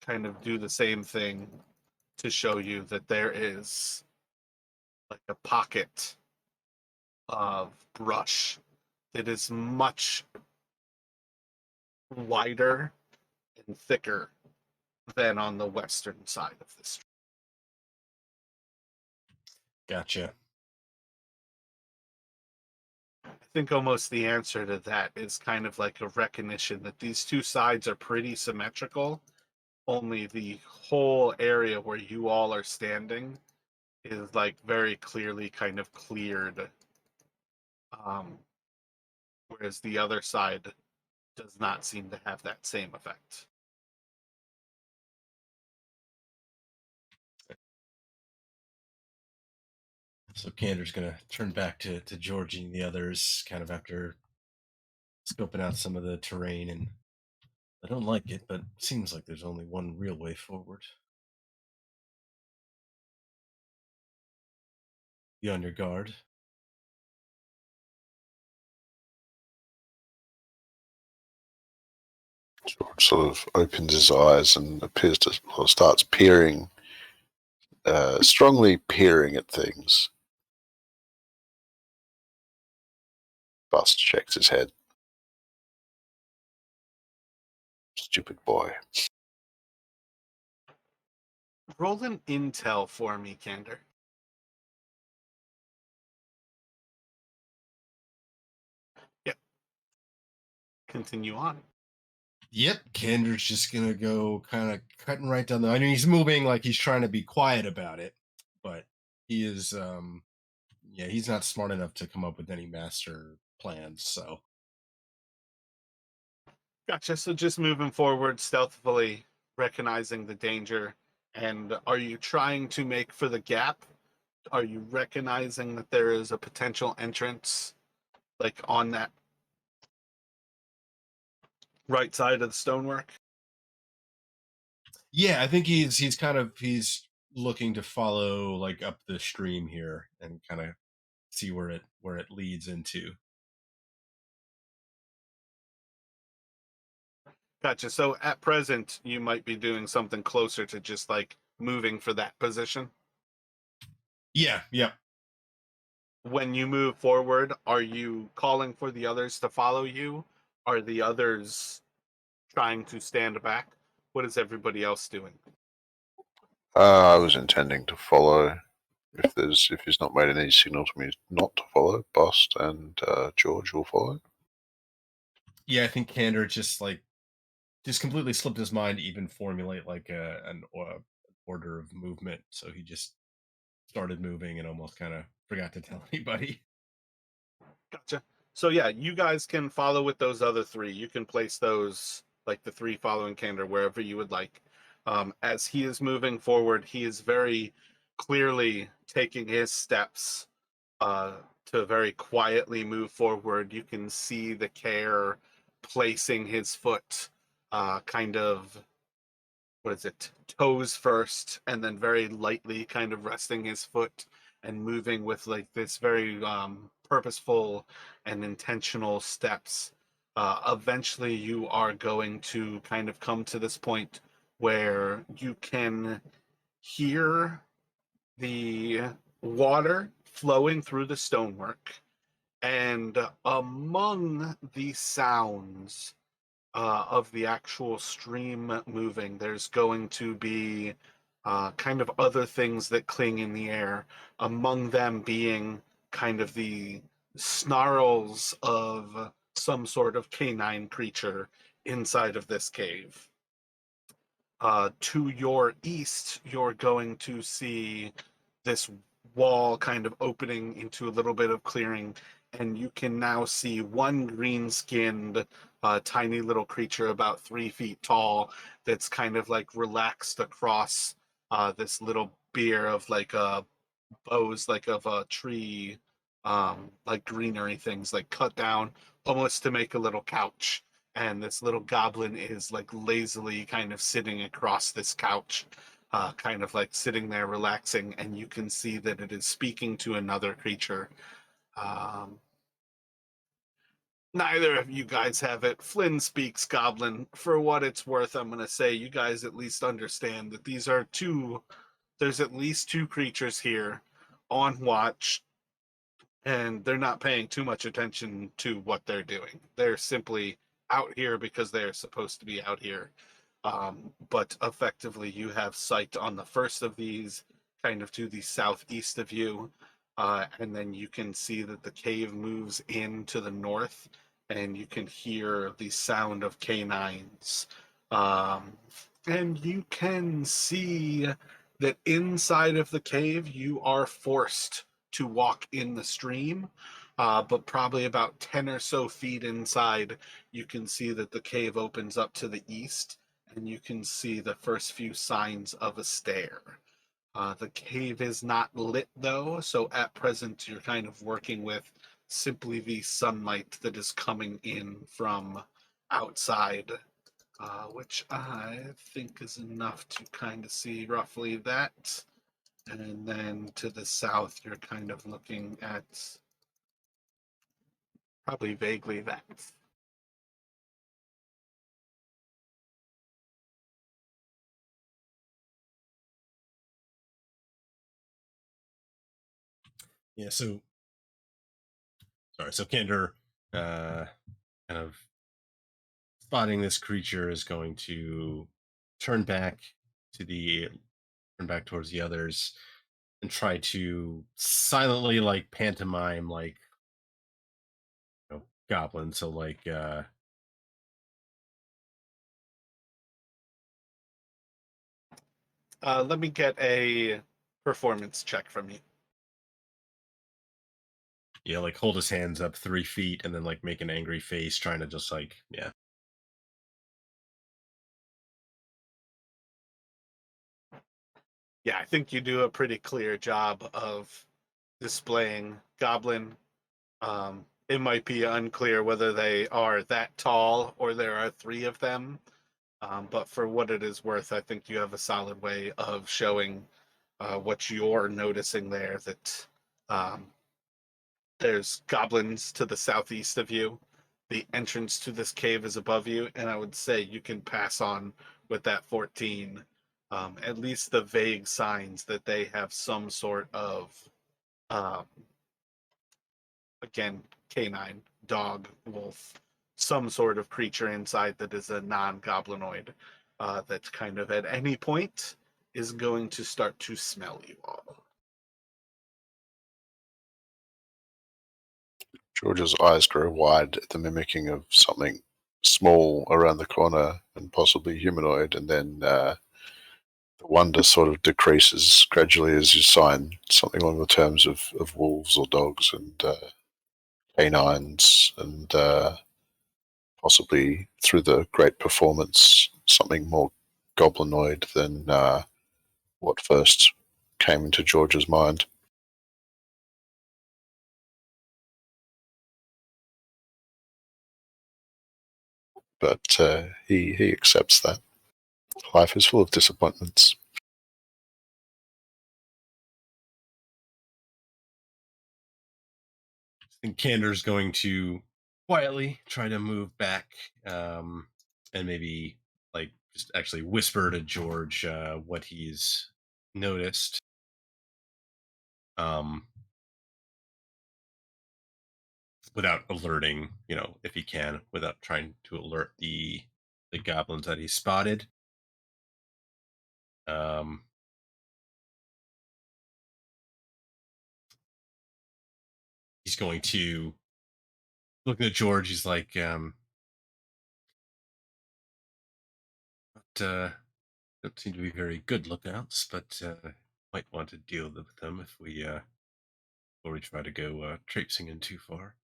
kind of do the same thing to show you that there is like a pocket of brush that is much wider and thicker than on the western side of the street. Gotcha. I think almost the answer to that is kind of like a recognition that these two sides are pretty symmetrical, only the whole area where you all are standing is like very clearly kind of cleared, um, whereas the other side does not seem to have that same effect. So Kander's gonna turn back to Georgie and the others, kind of after scoping out some of the terrain, and I don't like it, but it seems like there's only one real way forward. Be on your guard. George sort of opens his eyes and appears to, or starts peering, strongly peering at things. Bust shakes his head. Stupid boy. Roll an intel for me, Kander. Yep. Continue on. Yep, Kander's just gonna go kind of cutting right down the. I mean, he's moving like he's trying to be quiet about it, but he is. Yeah, he's not smart enough to come up with any master plans. So Gotcha. So just moving forward stealthily, recognizing the danger. And are you trying to make for the gap? Are you recognizing that there is a potential entrance, like on that right side of the stonework? yeah, I think he's looking to follow like up the stream here and kind of see where it leads into. Gotcha. So at present, you might be doing something closer to just like moving for that position. Yeah, yeah. When you move forward, are you calling for the others to follow you? Are the others trying to stand back? What is everybody else doing? I was intending to follow. If he's not made any signal to me not to follow, Bust and George will follow. Yeah, I think Candor just completely slipped his mind to even formulate like an order of movement. So he just started moving and almost kind of forgot to tell anybody. Gotcha. So yeah, you guys can follow with those other three. You can place those like the three following Kander wherever you would like. As he is moving forward, he is very clearly taking his steps uh, to very quietly move forward. You can see the care placing his foot kind of, what is it, toes first, and then very lightly kind of resting his foot and moving with like this very purposeful and intentional steps. Eventually, you are going to kind of come to this point where you can hear the water flowing through the stonework, and among the sounds of the actual stream moving, there's going to be kind of other things that cling in the air, among them being kind of the snarls of some sort of canine creature inside of this cave. To your east, you're going to see this wall kind of opening into a little bit of clearing, and you can now see one green-skinned, tiny little creature about 3 feet tall that's kind of like relaxed across this little bier of like boughs, like of a tree, like greenery things, like cut down almost to make a little couch. And this little goblin is like lazily kind of sitting across this couch, kind of like sitting there relaxing, and you can see that it is speaking to another creature. Um, Neither of you guys have it. Flynn speaks goblin. For what it's worth, I'm going to say you guys at least understand that these are two, there's at least two creatures here on watch, and they're not paying too much attention to what they're doing. They're simply out here because they're supposed to be out here. But effectively, you have sight on the first of these, kind of to the southeast of you, and then you can see that the cave moves in to the north, and you can hear the sound of canines. Um, and you can see that inside of the cave, you are forced to walk in the stream, but probably about 10 or so feet inside, you can see that the cave opens up to the east, and you can see the first few signs of a stair. The cave is not lit though, so at present you're kind of working with simply the sunlight that is coming in from outside, which I think is enough to kind of see roughly that. And then to the south, you're kind of looking at probably vaguely that. Yeah. So sorry. So Kander, kind of spotting this creature, is going to turn back to the turn back towards the others and try to silently like pantomime like goblin. So like Let me get a performance check from you. yeah, like hold his hands up 3 feet and then like make an angry face, trying to just like yeah. Yeah, I think you do a pretty clear job of displaying goblin. It might be unclear whether they are that tall or there are three of them. But for what it is worth, I think you have a solid way of showing what you're noticing there. That um, there's goblins to the southeast of you. The entrance to this cave is above you, and I would say you can pass on with that 14. At least the vague signs that they have some sort of, um, again, canine, dog, wolf, some sort of creature inside that is a non-goblinoid, that kind of at any point is going to start to smell you all. George's eyes grow wide at the mimicking of something small around the corner and possibly humanoid, and then the wonder sort of decreases gradually as you sign something along the terms of wolves or dogs and canines, and possibly through the great performance, something more goblinoid than what first came into George's mind. But he accepts that life is full of disappointments. And Kander's going to quietly try to move back, and maybe like just actually whisper to George what he's noticed. Um, without alerting, if he can, without trying to alert the goblins that he spotted. Um, he's going to look at George. He's like, but, don't seem to be very good lookouts, but might want to deal with them if we before we try to go traipsing in too far.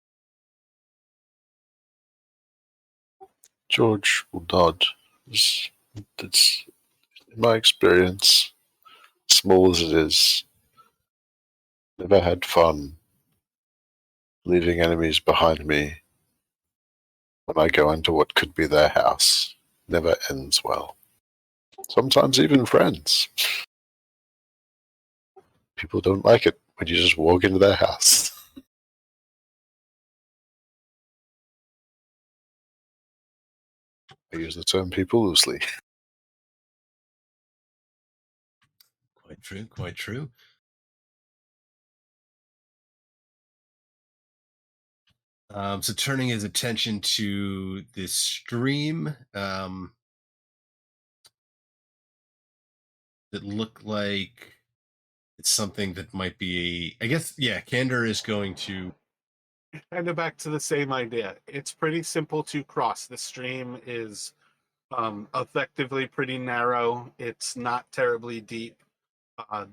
George will nod. It's in my experience, small as it is, never had fun leaving enemies behind me when I go into what could be their house. Never ends well. Sometimes even friends. People don't like it when you just walk into their house. I use the term people loosely. Quite true, quite true. So turning his attention to this stream, that look like it's something that might be, I guess, yeah, Kander is going to. Kind of back to the same idea. It's pretty simple to cross. The stream is effectively pretty narrow. It's not terribly deep.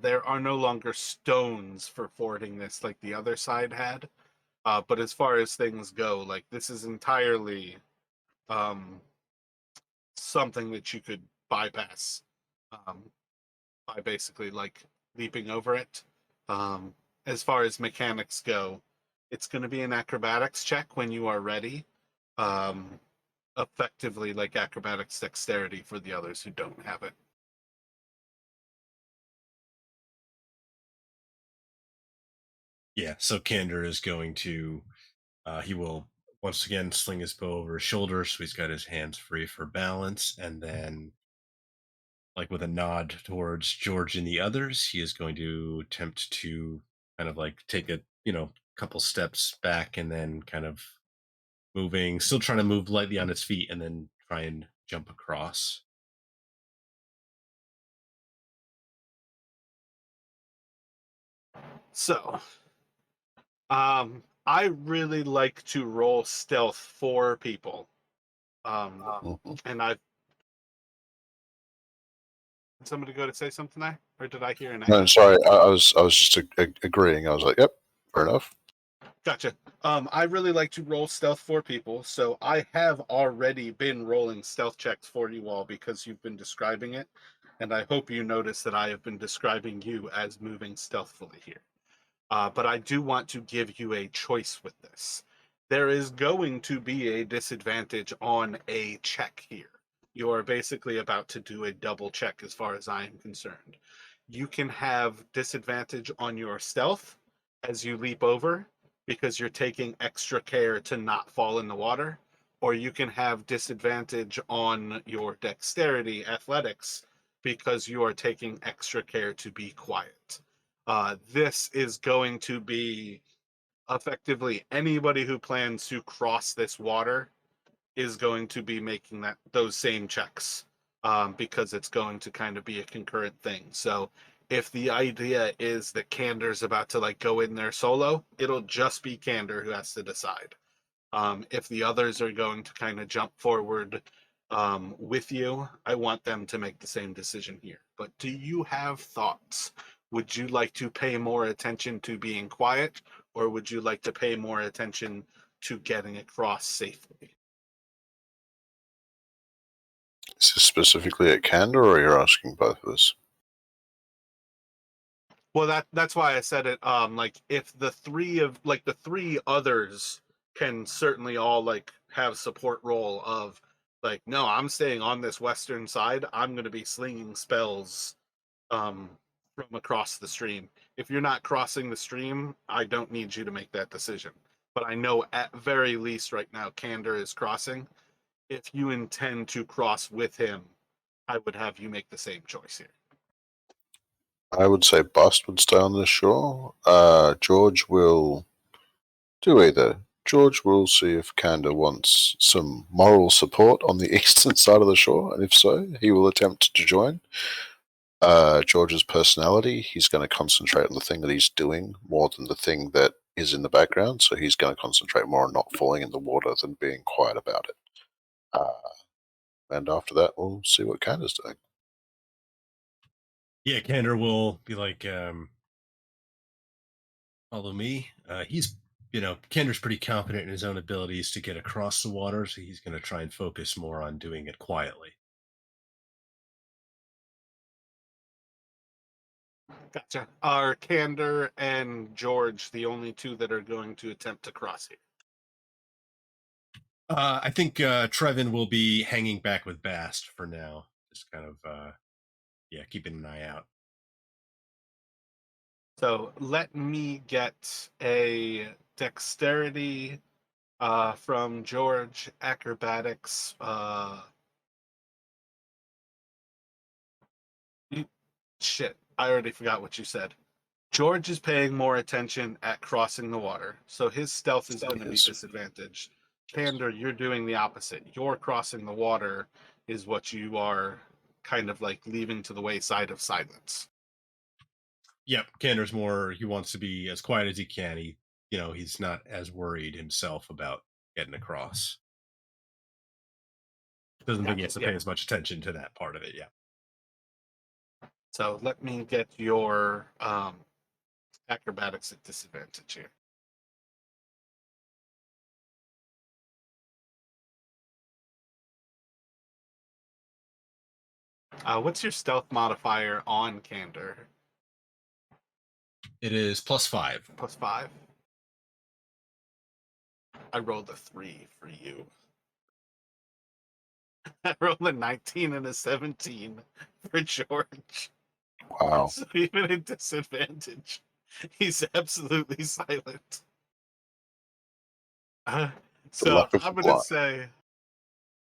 There are no longer stones for fording this like the other side had. But as far as things go, like this is entirely um, something that you could bypass, by basically like leaping over it. As far as mechanics go, it's going to be an acrobatics check when you are ready. Um, Effectively like acrobatics dexterity for the others who don't have it. Yeah, so Kander is going to he will once again sling his bow over his shoulder, so he's got his hands free for balance, and then like with a nod towards George and the others, he is going to attempt to kind of like take a couple steps back and then kind of moving, still trying to move lightly on his feet, and then try and jump across. So, I really like to roll stealth for people. Mhm. And I've somebody go to say something there, or did I hear an No, echo? sorry, I was just agreeing. I was like, yep, fair enough. Gotcha. I really like to roll stealth for people, so I have already been rolling stealth checks for you all because you've been describing it, and I hope you notice that I have been describing you as moving stealthfully here. But I do want to give you a choice with this. There is going to be a disadvantage on a check here. You are basically about to do a double check as far as I am concerned. You can have disadvantage on your stealth as you leap over because you're taking extra care to not fall in the water, or you can have disadvantage on your dexterity athletics because you are taking extra care to be quiet. This is going to be effectively anybody who plans to cross this water is going to be making those same checks, because it's going to kind of be a concurrent thing. So if the idea is that Kander's about to like go in there solo, it'll just be Kander who has to decide. If the others are going to kind of jump forward with you, I want them to make the same decision here. But do you have thoughts? Would you like to pay more attention to being quiet, or would you like to pay more attention to getting across safely? Is this specifically at Candor, or you're asking both of us? Well, that's why I said it. Like if the three others can certainly all like have support role of like, no, I'm staying on this western side. I'm going to be slinging spells um from across the stream. If you're not crossing the stream, I don't need you to make that decision. But I know at very least right now, Kander is crossing. If you intend to cross with him, I would have you make the same choice here. I would say Bust would stay on the shore. George will do either. George will see if Kanda wants some moral support on the eastern side of the shore, and if so, he will attempt to join. George's personality, he's going to concentrate on the thing that he's doing more than the thing that is in the background, so he's going to concentrate more on not falling in the water than being quiet about it. And after that, we'll see what Kanda's doing. Yeah, Kander will be like, follow me. He's Kander's pretty confident in his own abilities to get across the water, so he's going to try and focus more on doing it quietly. Gotcha. Are Kander and George the only two that are going to attempt to cross here? I think Trevin will be hanging back with Bast for now, just kind of yeah, keeping an eye out. So let me get a dexterity from George, acrobatics. Shit, I already forgot what you said. George is paying more attention at crossing the water, so his stealth is going to be Yes. disadvantaged. Kander, you're doing the opposite. You're crossing the water is what you are kind of like leaving to the wayside of silence. Yep, Kander's more. He wants to be as quiet as he can. He's not as worried himself about getting across. Doesn't think he Gotcha. has to Yeah. pay as much attention to that part of it. Yeah. So let me get your acrobatics at disadvantage here. What's your stealth modifier on Kander? It is +5. +5. I rolled a 3 for you. I rolled a 19 and a 17 for George. Wow. So even at disadvantage, he's absolutely silent. The So luck of I'm the gonna blind. say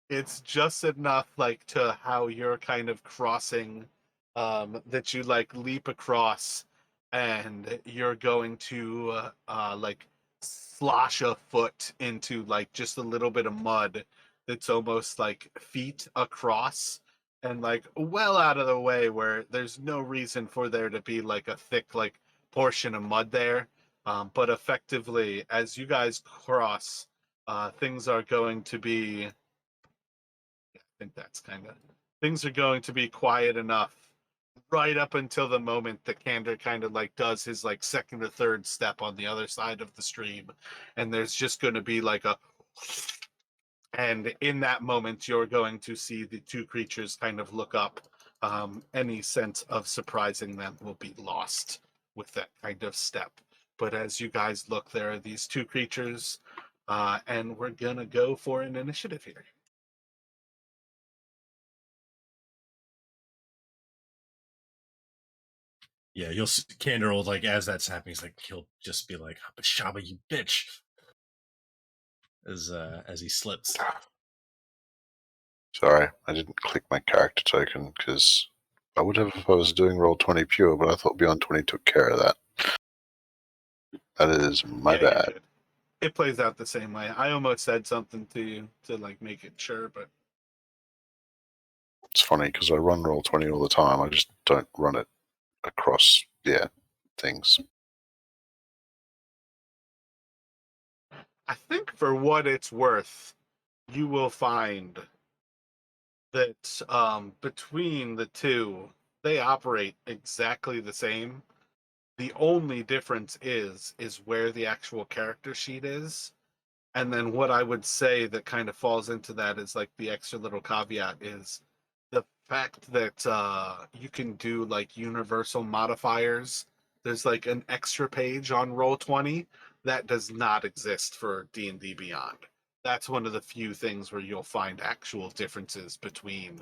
it's just enough, like, to how you're kind of crossing, that you like leap across, and you're going to like slosh a foot into like just a little bit of mud that's almost like feet across and like well out of the way where there's no reason for there to be like a thick like portion of mud there. But effectively, as you guys cross, things are going to be, think that's kind of, things are going to be quiet enough right up until the moment that Candor kind of like does his like second or third step on the other side of the stream, and there's just going to be like a, and in that moment you're going to see the two creatures kind of look up. Any sense of surprising them will be lost with that kind of step. But as you guys look, there are these two creatures, and we're gonna go for an initiative here. Yeah, you'll see Candor will, like, as that's happening, he'll just be like, "Shaba, you bitch," as he slips. Sorry, I didn't click my character token because I would have if I was doing Roll20 pure, but I thought Beyond 20 took care of that. That is my Yeah, you're bad. good. It plays out the same way. I almost said something to you to like make it sure, but It's funny because I run Roll20 all the time. I just don't run it across, things. I think for what it's worth, you will find that between the two, they operate exactly the same. The only difference is where the actual character sheet is. And then what I would say that kind of falls into that is like the extra little caveat is the fact that you can do like universal modifiers. There's like an extra page on Roll20 that does not exist for D&D Beyond. That's one of the few things where you'll find actual differences between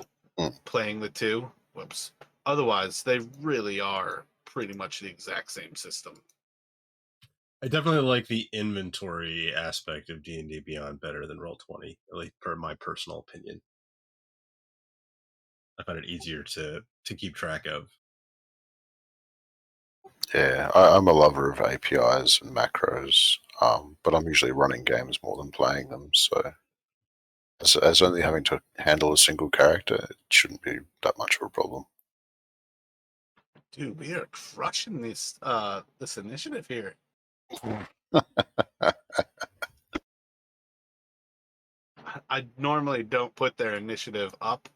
playing the two. Whoops. Otherwise, they really are pretty much the exact same system. I definitely like the inventory aspect of D&D Beyond better than Roll20, at least per my personal opinion. I find it easier to keep track of. Yeah, I'm a lover of APIs and macros, but I'm usually running games more than playing them. So, as only having to handle a single character, it shouldn't be that much of a problem. Dude, we are crushing this initiative here. I normally don't put their initiative up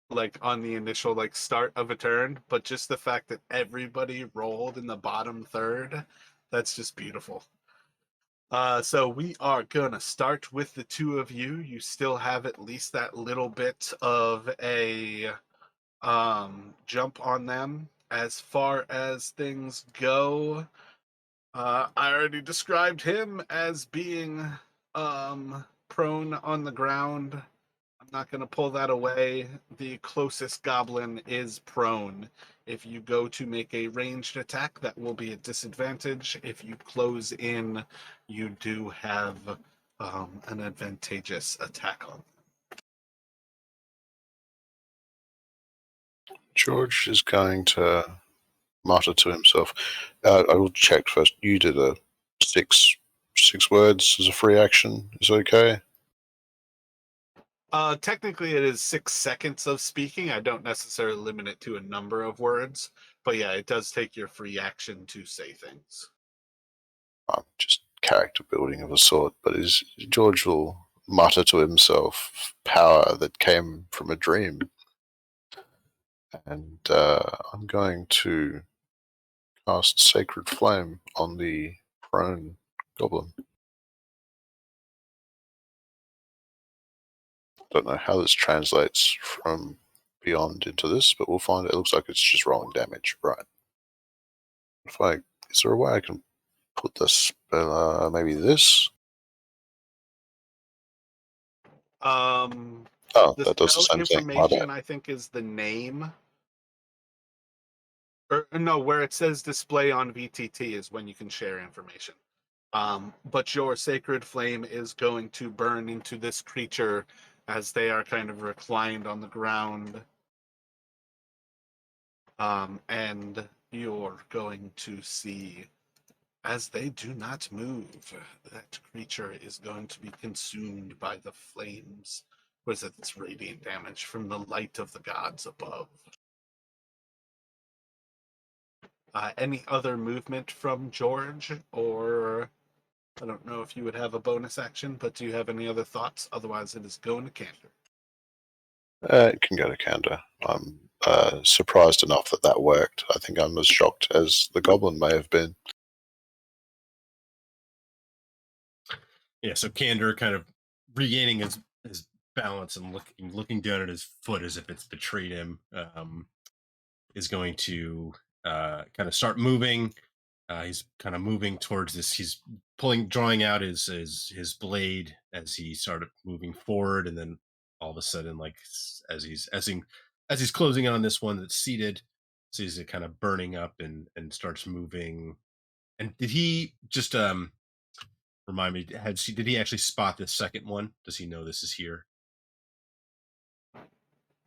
like on the initial like start of a turn, but just the fact that everybody rolled in the bottom third, that's just beautiful. So we are gonna start with the two of you. You still have at least that little bit of a jump on them. As far as things go, I already described him as being prone on the ground. I'm not going to pull that away. The closest goblin is prone. If you go to make a ranged attack, that will be a disadvantage. If you close in, you do have an advantageous attack on. George is going to mutter to himself. I will check first. You did a six words as a free action. Is okay? Technically, it is 6 seconds of speaking. I don't necessarily limit it to a number of words, but yeah, it does take your free action to say things. Just character building of a sort. But George will mutter to himself, "Power that came from a dream," and I'm going to cast Sacred Flame on the prone goblin. Don't know how this translates from Beyond into this, but we'll find it. It looks like it's just rolling damage, right? If I Is there a way I can put the spell? Maybe this. Um, Oh, the that does the spell same thing. My bad. information, I think, is the name. Or no, where it says display on VTT is when you can share information. But your sacred flame is going to burn into this creature as they are kind of reclined on the ground. And you're going to see, as they do not move, that creature is going to be consumed by the flames. Was it its radiant damage from the light of the gods above? Any other movement from George, or I don't know if you would have a bonus action, but do you have any other thoughts? Otherwise, it is going to Cantor. It can go to Canada. I'm surprised enough that that worked. I think I'm as shocked as the goblin may have been. Yeah, so Candor kind of regaining his balance and looking down at his foot as if it's betrayed him, is going to kind of start moving. He's kind of moving towards this. He's drawing out his blade as he started moving forward, and then all of a sudden, like as he's closing in on this one that's seated, sees it kind of burning up and starts moving. And did he just remind me? Did he actually spot this second one? Does he know this is here?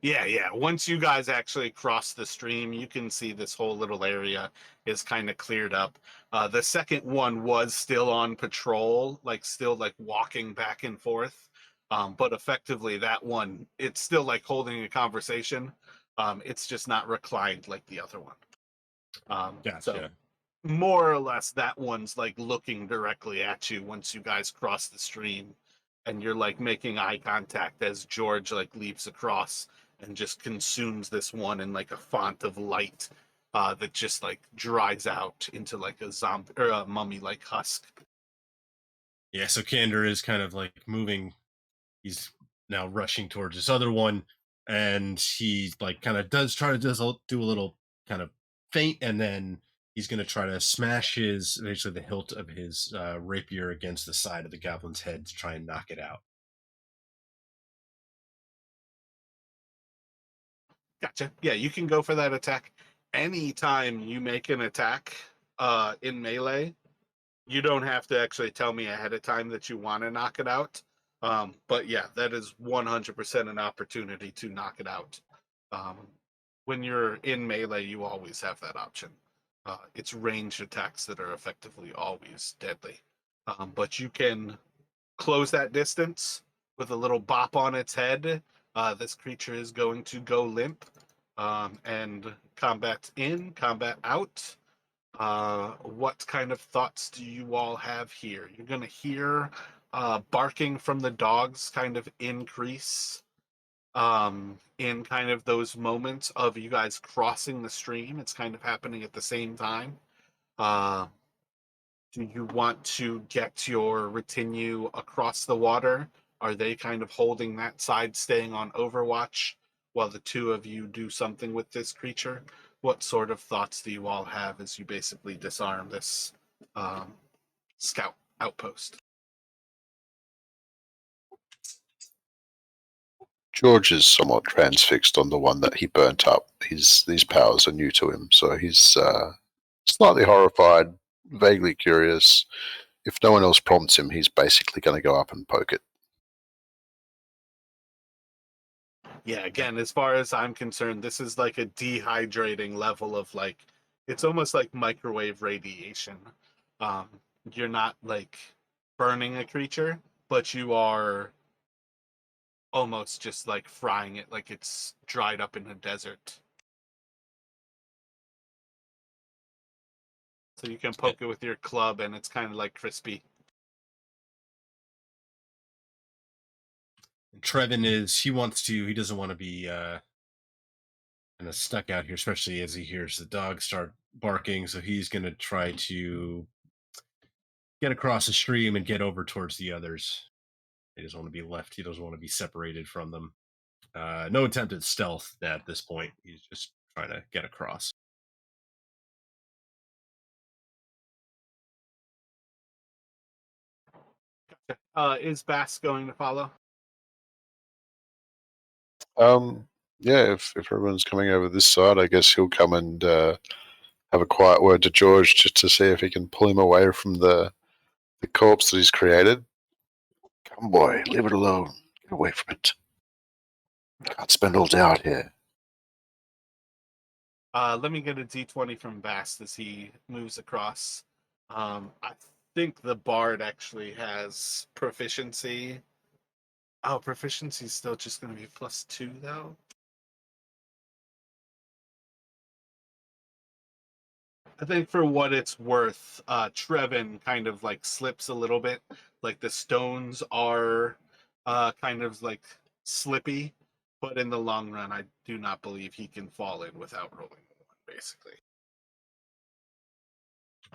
Yeah, yeah. Once you guys actually cross the stream, you can see this whole little area is kind of cleared up. The second one was still on patrol, like still like walking back and forth. But effectively, that one, it's still like holding a conversation. It's just not reclined like the other one. So Gotcha. more or less, that one's like looking directly at you once you guys cross the stream, and you're like making eye contact as George like leaps across and just consumes this one in like a font of light that just like dries out into like a zombie or a mummy like husk. Yeah, so Candor is kind of like moving. He's now rushing towards this other one, and he like kind of do a little kind of feint, and then he's going to try to smash his basically the hilt of his rapier against the side of the goblin's head to try and knock it out. Gotcha. Yeah, you can go for that attack. Anytime you make an attack in melee, you don't have to actually tell me ahead of time that you want to knock it out. But yeah, that is 100% an opportunity to knock it out. Um, when you're in melee, you always have that option. It's ranged attacks that are effectively always deadly. But you can close that distance with a little bop on its head. This creature is going to go limp. And combat in, combat out. What kind of thoughts do you all have here? You're going to hear barking from the dogs kind of increase in kind of those moments of you guys crossing the stream. It's kind of happening at the same time. Uh, do you want to get your retinue across the water? Are they kind of holding that side, staying on Overwatch, while the two of you do something with this creature? What sort of thoughts do you all have as you basically disarm this um, scout outpost? George is somewhat transfixed on the one that he burnt up. These powers are new to him, so he's slightly horrified, vaguely curious. If no one else prompts him, he's basically going to go up and poke it. Yeah, again, as far as I'm concerned, this is like a dehydrating level of like, it's almost like microwave radiation. Um, you're not like burning a creature, but you are almost just like frying it like it's dried up in a desert. So you can Yeah. poke it with your club and it's kind of like crispy. And Trevin he doesn't want to be kind of stuck out here, especially as he hears the dogs start barking. So he's going to try to get across the stream and get over towards the others. He doesn't want to be left. He doesn't want to be separated from them. No attempt at stealth at this point. He's just trying to get across. Is Bass going to follow? Yeah, if everyone's coming over this side, I guess he'll come and have a quiet word to George just to see if he can pull him away from the corpse that he's created. Come, boy, leave it alone. Get away from it. Can't spend all day out here. Let me get a d20 from Bast as he moves across. I think the bard actually has proficiency. Oh, proficiency is still just going to be +2 though. I think for what it's worth, Trevin kind of like slips a little bit. Like the stones are kind of like slippy, but in the long run, I do not believe he can fall in without rolling one, basically.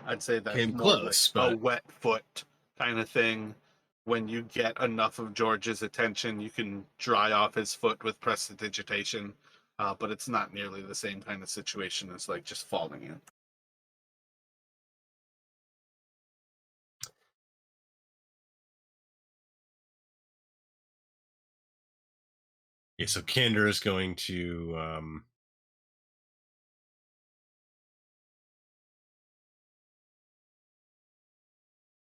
I'd say that's Came more close, like a but wet foot kind of thing. When you get enough of George's attention, you can dry off his foot with prestidigitation, but it's not nearly the same kind of situation as like just falling in. yeah. So Candor is going to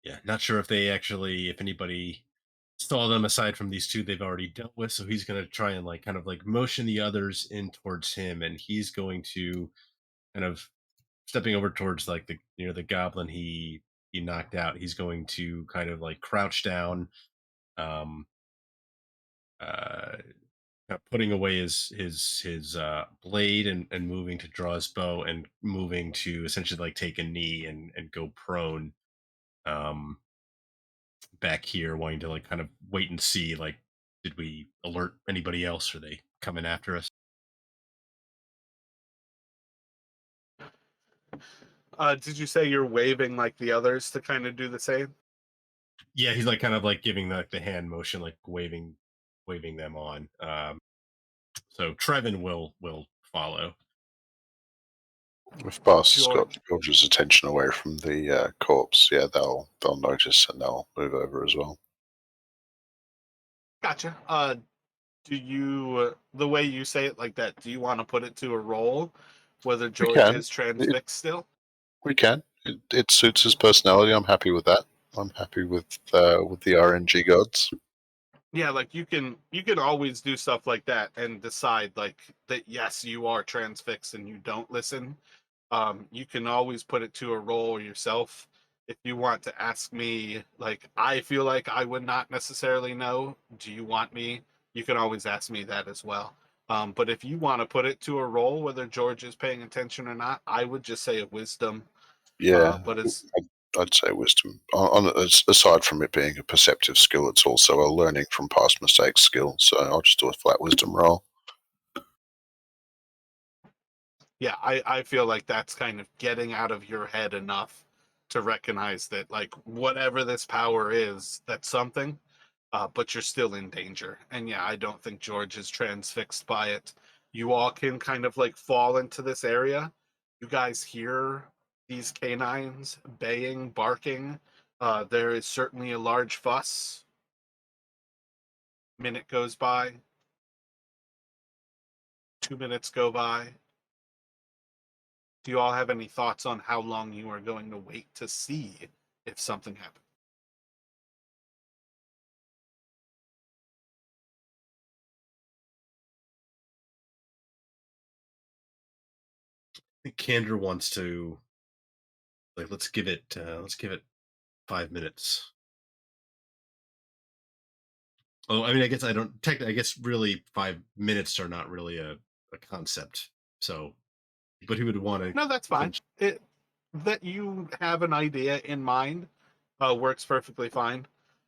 yeah, not sure if they actually, if anybody saw them aside from these two they've already dealt with. So he's going to try and like kind of like motion the others in towards him, and he's going to kind of stepping over towards like the the goblin he knocked out. He's going to kind of like crouch down, um, uh, putting away his blade and moving to draw his bow and moving to essentially like take a knee and go prone. Um, Back here wanting to like kind of wait and see like did we alert anybody else, are they coming after us? Did you say you're waving like the others to kind of do the same? Yeah, he's like kind of like giving the hand motion, like waving them on. So Trevin will follow. If Bast has got George, George's attention away from the corpse, yeah, they'll notice and they'll move over as well. gotcha. Do you, the way you say it like that, do you want to put it to a roll whether We George can. is transfixed still? We can. It suits his personality. I'm happy with that. I'm happy with the RNG gods. Yeah, like you can always do stuff like that and decide like that yes, you are transfixed and you don't listen. You can always put it to a roll yourself. If you want to ask me, like I feel like I would not necessarily know. Do you want me? You can always ask me that as well. But if you want to put it to a roll, whether George is paying attention or not, I would just say a wisdom. Yeah, But it's I'd say wisdom. Aside from it being a perceptive skill, it's also a learning from past mistakes skill. So I'll just do a flat wisdom roll. yeah, I feel like that's kind of getting out of your head enough to recognize that like whatever this power is, that's something, but you're still in danger. And yeah, I don't think George is transfixed by it. You all can kind of like fall into this area. You guys hear these canines baying, barking. There is certainly a large fuss. Minute goes by, 2 minutes go by. Do you all have any thoughts on how long you are going to wait to see if something happens? I think Candor wants to like let's give it 5 minutes. Oh, I mean, I guess I don't technically. I guess really 5 minutes are not really a concept. So, but he would want to No, that's fine. essentially. It that you have an idea in mind works perfectly fine.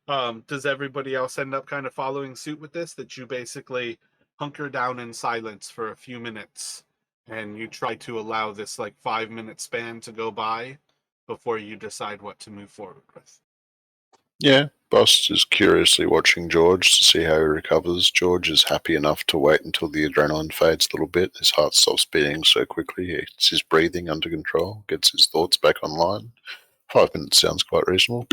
Does everybody else end up kind of following suit with this? That you basically hunker down in silence for a few minutes and you try to allow this like 5 minute span to go by before you decide what to move forward with. Yeah, Bast is curiously watching George to see how he recovers. George is happy enough to wait until the adrenaline fades a little bit. His heart stops beating so quickly. He gets his breathing under control, gets his thoughts back online. 5 minutes sounds quite reasonable.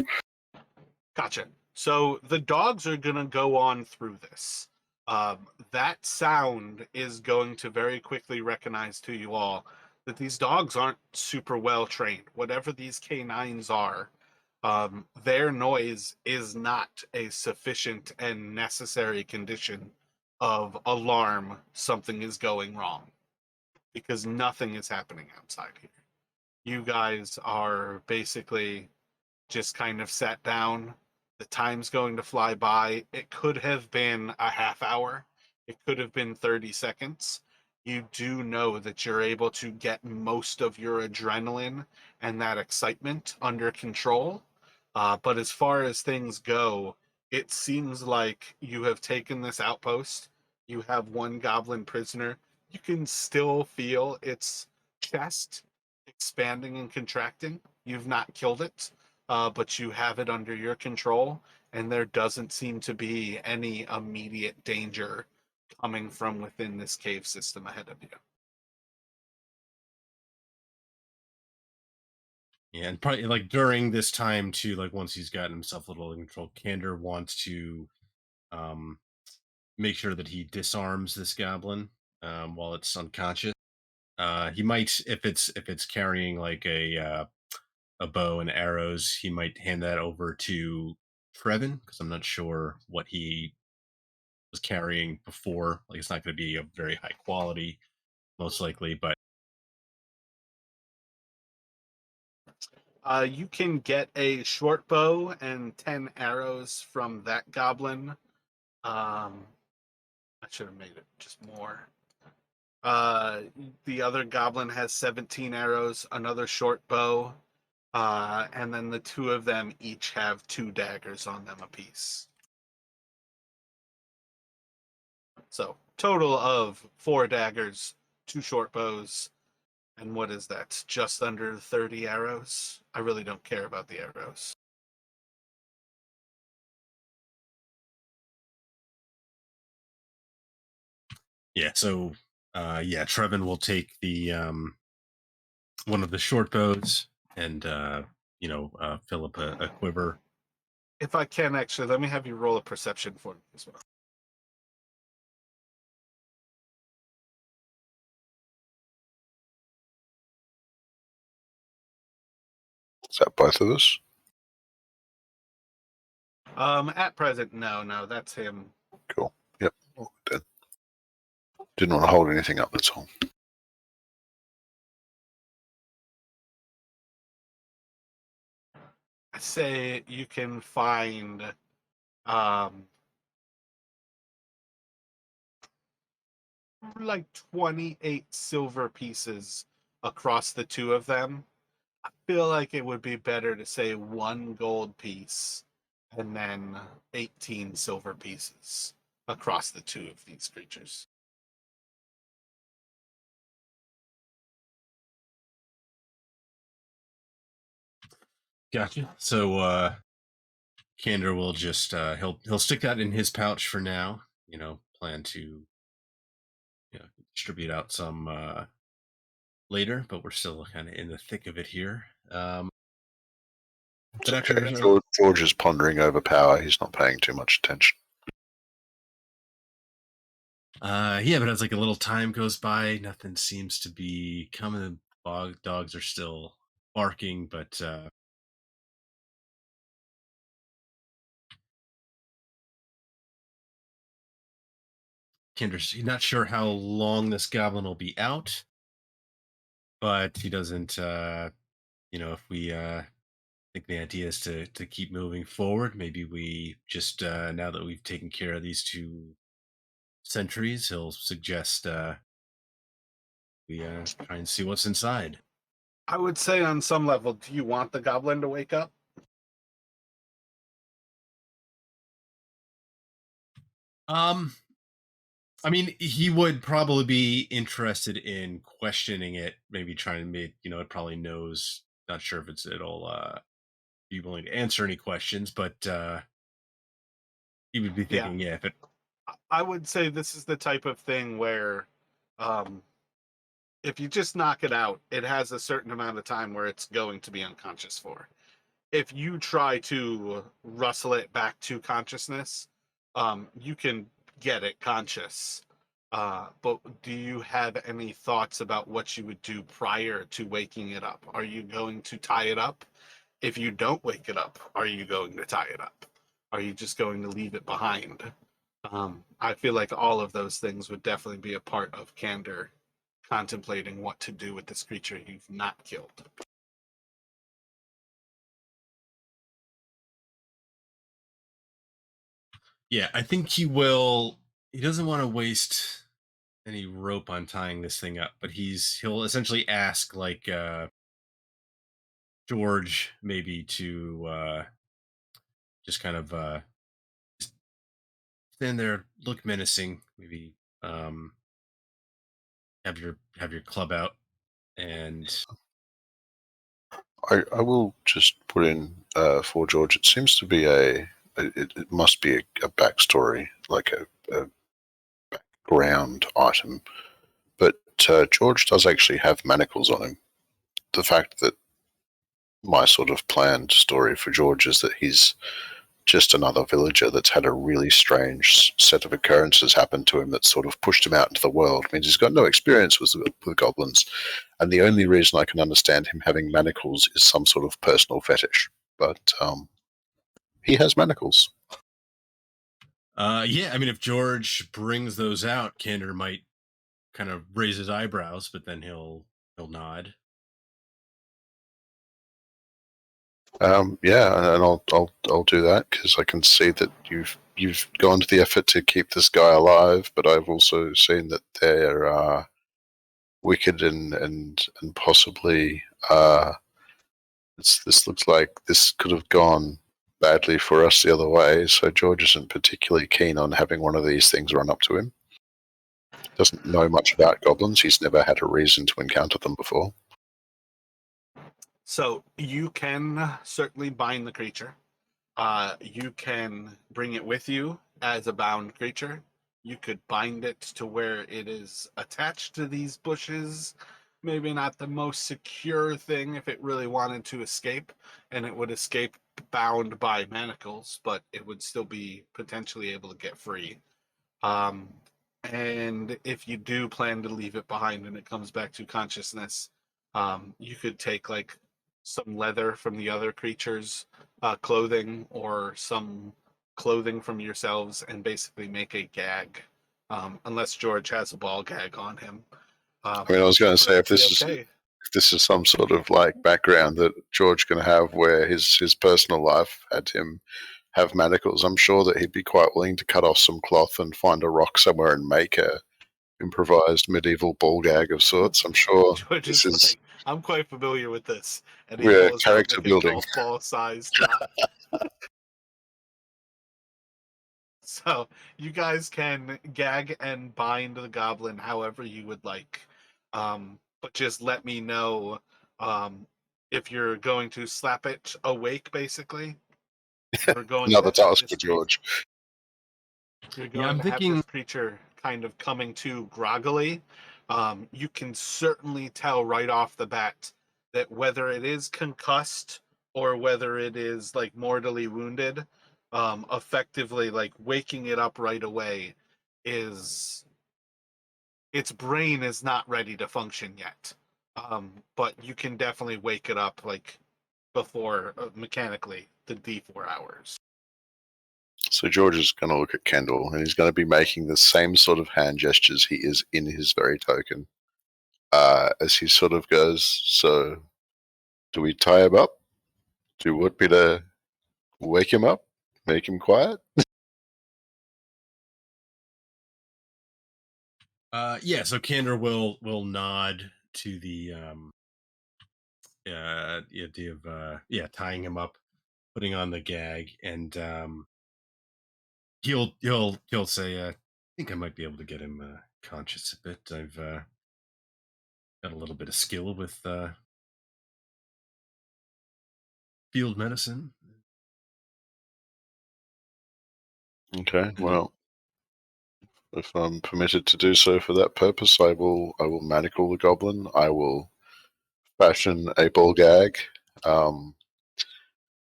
Gotcha. So the dogs are going to go on through this. That sound is going to very quickly recognize to you all that these dogs aren't super well trained. Whatever these canines are, their noise is not a sufficient and necessary condition of alarm something is going wrong, because nothing is happening outside here. You guys are basically just kind of sat down. The time's going to fly by. It could have been a half hour, it could have been 30 seconds. You do know that you're able to get most of your adrenaline and that excitement under control. But as far as things go, it seems like you have taken this outpost. You have one goblin prisoner. You can still feel its chest expanding and contracting. You've not killed it, but you have it under your control, and there doesn't seem to be any immediate danger coming from within this cave system ahead of you. Yeah, and probably like during this time too, like once he's gotten himself a little in control, Kander wants to um make sure that he disarms this goblin while it's unconscious. He might, if it's carrying like a bow and arrows, he might hand that over to Trevin, because I'm not sure what he was carrying before. Like it's not going to be a very high quality, most likely, but You can get a short bow and 10 arrows from that goblin. I should have made it just more. Uh, the other goblin has 17 arrows, another short bow, and then the two of them each have 2 daggers on them apiece. So total of 4 daggers, 2 short bows, and what is that? Just under 30 arrows. I really don't care about the arrows. yeah. So yeah, Trevin will take the one of the short bows and fill up a quiver. If I can, actually, let me have you roll a perception for me as well. Is that both of us? At present, no, that's him. Cool. Yep. All good then. Didn't want to hold anything up, that's all. I say you can find um like 28 silver pieces across the two of them. I feel like it would be better to say 1 gold piece and then 18 silver pieces across the two of these creatures. Gotcha. So Kander will just he'll stick that in his pouch for now. Plan to distribute out some later, but we're still kind of in the thick of it here. But after Okay. George is pondering over power. He's not paying too much attention. yeah, but as like a little time goes by, nothing seems to be coming. The dogs are still barking, but Kinder's he's not sure how long this goblin will be out, but he doesn't. If we think the idea is to keep moving forward, maybe we just now that we've taken care of these 2 sentries, he'll suggest we try and see what's inside. I would say on some level, do you want the goblin to wake up? Um, I mean, he would probably be interested in questioning it, maybe trying to make, it probably knows, not sure if it'll be willing to answer any questions, but he would be Yeah, thinking, yeah, if it, I would say this is the type of thing where um, if you just knock it out, it has a certain amount of time where it's going to be unconscious for. if you try to rustle it back to consciousness, you can get it conscious. But do you have any thoughts about what you would do prior to waking it up? Are you going to tie it up? If you don't wake it up, are you going to tie it up? Are you just going to leave it behind? I feel like all of those things would definitely be a part of Candor contemplating what to do with this creature you've not killed. Yeah, I think he will. He doesn't want to waste any rope on tying this thing up, but he'll essentially ask like George maybe to just kind of stand there, look menacing, maybe have your club out, and I will just put in for George. It seems to be it must be a backstory, like a background item. But George does actually have manacles on him. The fact that my sort of planned story for George is that he's just another villager that's had a really strange set of occurrences happen to him that sort of pushed him out into the world. Means he's got no experience with goblins, and the only reason I can understand him having manacles is some sort of personal fetish. But he has manacles. yeah, I mean, if George brings those out, Candor might kind of raise his eyebrows, but then he'll nod. Yeah, and I'll do that because I can see that you've gone to the effort to keep this guy alive, but I've also seen that they're wicked and possibly this looks like this could have gone badly for us the other way. So George isn't particularly keen on having one of these things run up to him. Doesn't know much about goblins. He's never had a reason to encounter them before. So you can certainly bind the creature. You can bring it with you as a bound creature. You could bind it to where it is attached to these bushes. Maybe not the most secure thing if it really wanted to escape, and it would escape bound by manacles, but it would still be potentially able to get free. Um, and if you do plan to leave it behind and it comes back to consciousness, you could take like some leather from the other creatures' clothing or some clothing from yourselves and basically make a gag. Unless George has a ball gag on him. I mean, I was going to say if Perfectly this is okay. if this is some sort of like background that George can have where his personal life had him have manacles, I'm sure that he'd be quite willing to cut off some cloth and find a rock somewhere and make a improvised medieval ball gag of sorts. I'm sure George this is is like, I'm quite familiar with this. And he we're pulls out character like a building. golf ball sized knot. So you guys can gag and bind the goblin however you would like. But just let me know if you're going to slap it awake, basically. We're going Another to have task this for creature. George. You're Yeah, going I'm to have this thinking. creature kind of coming to groggily. You can certainly tell right off the bat that whether it is concussed or whether it is like mortally wounded, effectively like waking it up right away is its brain is not ready to function yet. But you can definitely wake it up like before mechanically the D4 hours. So George is going to look at Kendall and he's going to be making the same sort of hand gestures he is in his very token as he sort of goes, so do we tie him up? Do you want me to wake him up? Make him quiet? Yeah, so Candor will nod to the the idea of tying him up, putting on the gag, and he'll say, I think I might be able to get him conscious a bit. I've got a little bit of skill with field medicine. Okay, well, if I'm permitted to do so for that purpose, I will manacle the goblin. I will fashion a ball gag. Um,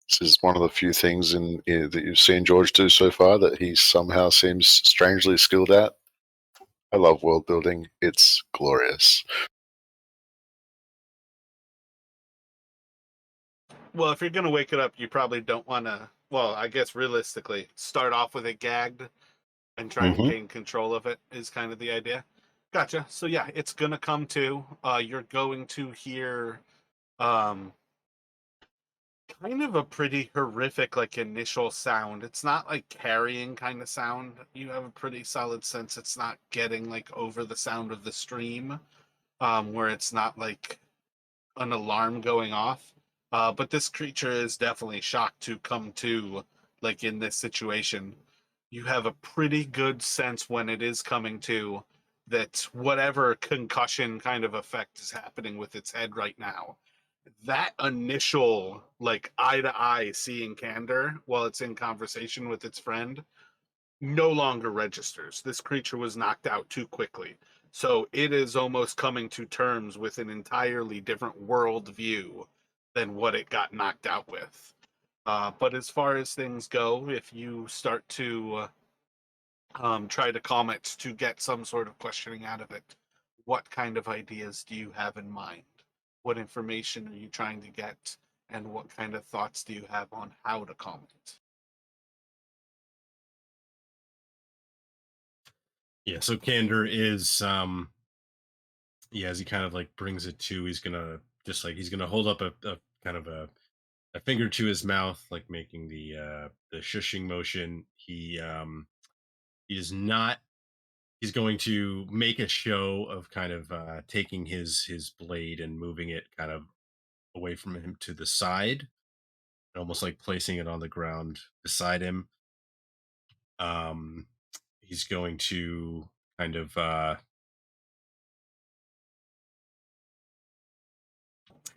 This is one of the few things that you've seen George do so far that he somehow seems strangely skilled at. I love world building. It's glorious. Well, if you're going to wake it up, you probably don't want to, well, I guess realistically, start off with it gagged and try to Mm-hmm. gain control of it is kind of the idea. Gotcha. So yeah, it's going to come to, you're going to hear um, kind of a pretty horrific, like, initial sound. It's not like carrying kind of sound. You have a pretty solid sense it's not getting like over the sound of the stream, where it's not like an alarm going off. But this creature is definitely shocked to come to, like, in this situation. You have a pretty good sense when it is coming to that whatever concussion kind of effect is happening with its head right now, that initial, like, eye to eye seeing Candor while it's in conversation with its friend no longer registers. This creature was knocked out too quickly. So it is almost coming to terms with an entirely different worldview than what it got knocked out with. But as far as things go, if you start to try to calm it to get some sort of questioning out of it, what kind of ideas do you have in mind? What information are you trying to get? And what kind of thoughts do you have on how to calm it? Yeah, so Candor is yeah, as he kind of like brings it to, he's gonna just like he's gonna hold up a kind of a finger to his mouth, like making the shushing motion. He is not he's going to make a show of kind of taking his blade and moving it kind of away from him to the side, almost like placing it on the ground beside him. Um he's going to kind of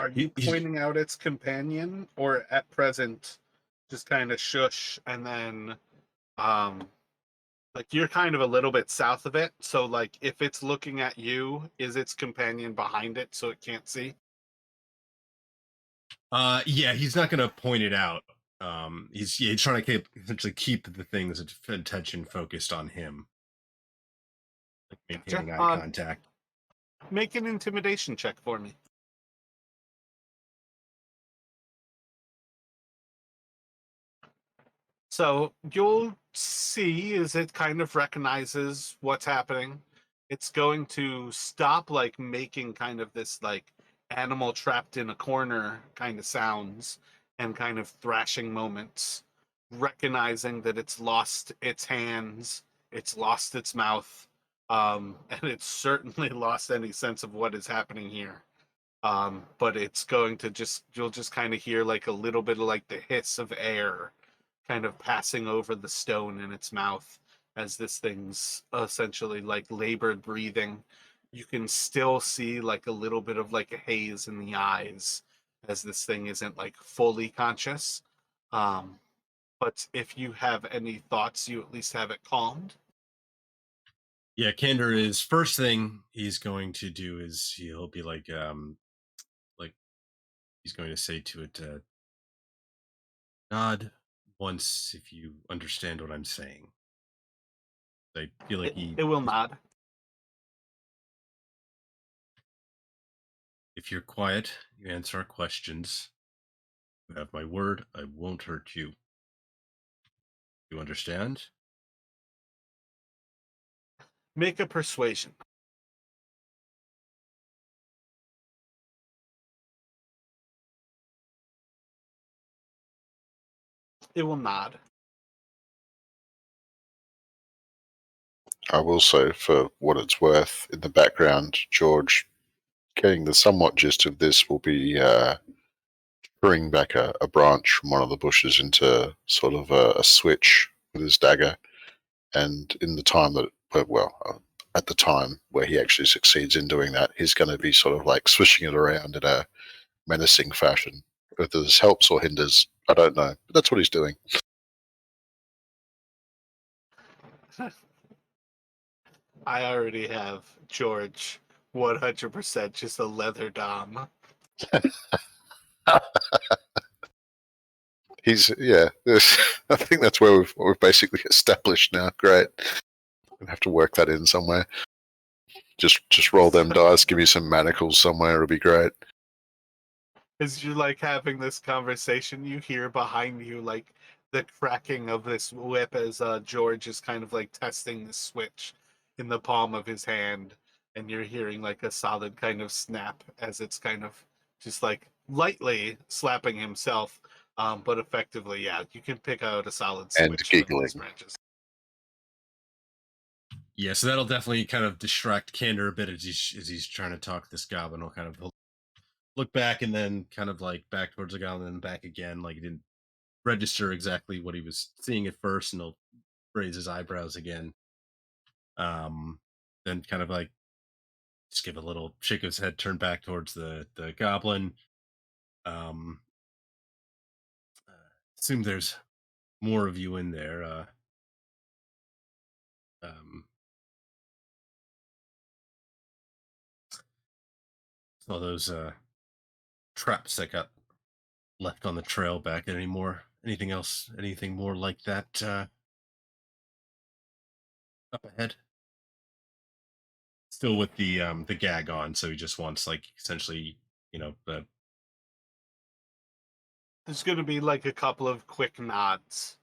Are you he's pointing out its companion, or at present just kind of shush and then um like you're kind of a little bit south of it, so like if it's looking at you, is its companion behind it so it can't see? Yeah, he's not gonna point it out. He's trying to essentially keep the thing's attention focused on him, like Gotcha. maintaining eye contact. Make an intimidation check for me. So you'll see as it kind of recognizes what's happening, it's going to stop like making kind of this like animal trapped in a corner kind of sounds and kind of thrashing moments, recognizing that it's lost its hands, it's lost its mouth, and it's certainly lost any sense of what is happening here. But it's going to just, you'll just kind of hear like a little bit of like the hiss of air kind of passing over the stone in its mouth as this thing's essentially like labored breathing. You can still see like a little bit of like a haze in the eyes as this thing isn't like fully conscious. Um, but if you have any thoughts, you at least have it calmed. Yeah, Candor is first thing he's going to do is he'll be like he's going to say to it, nod once if you understand what I'm saying. I feel like It will nod. if you're quiet, you answer our questions. You have my word, I won't hurt you. You understand? Make a persuasion. It will nod. I will say, for what it's worth, in the background, George, getting the somewhat gist of this, will be bring back a branch from one of the bushes into sort of a switch with his dagger. And in the time that, at the time where he actually succeeds in doing that, he's going to be sort of like swishing it around in a menacing fashion. Whether this helps or hinders, I don't know. But that's what he's doing. I already have George 100% just a leather dom. yeah. I think that's where we've basically established now. Great. We'll have to work that in somewhere. Just roll them dice. Give you some manacles somewhere. It'll be great. As you're like having this conversation, you hear behind you like the cracking of this whip as George is kind of like testing the switch in the palm of his hand, and you're hearing like a solid kind of snap as it's kind of just like lightly slapping himself, but effectively, yeah, you can pick out a solid And switch with these giggling. branches. Yeah, so that'll definitely kind of distract Kander a bit as he's trying to talk to this goblin. He'll look back and then kind of like back towards the goblin and back again, like he didn't register exactly what he was seeing at first, and he'll raise his eyebrows again. Then kind of like just give a little shake of his head, turn back towards the goblin. Um, assume there's more of you in there. Um, all those traps that got left on the trail back anymore. Anything else? Anything more like that up ahead? Still with the gag on, so he just wants like essentially, the There's going to be like a couple of quick nods.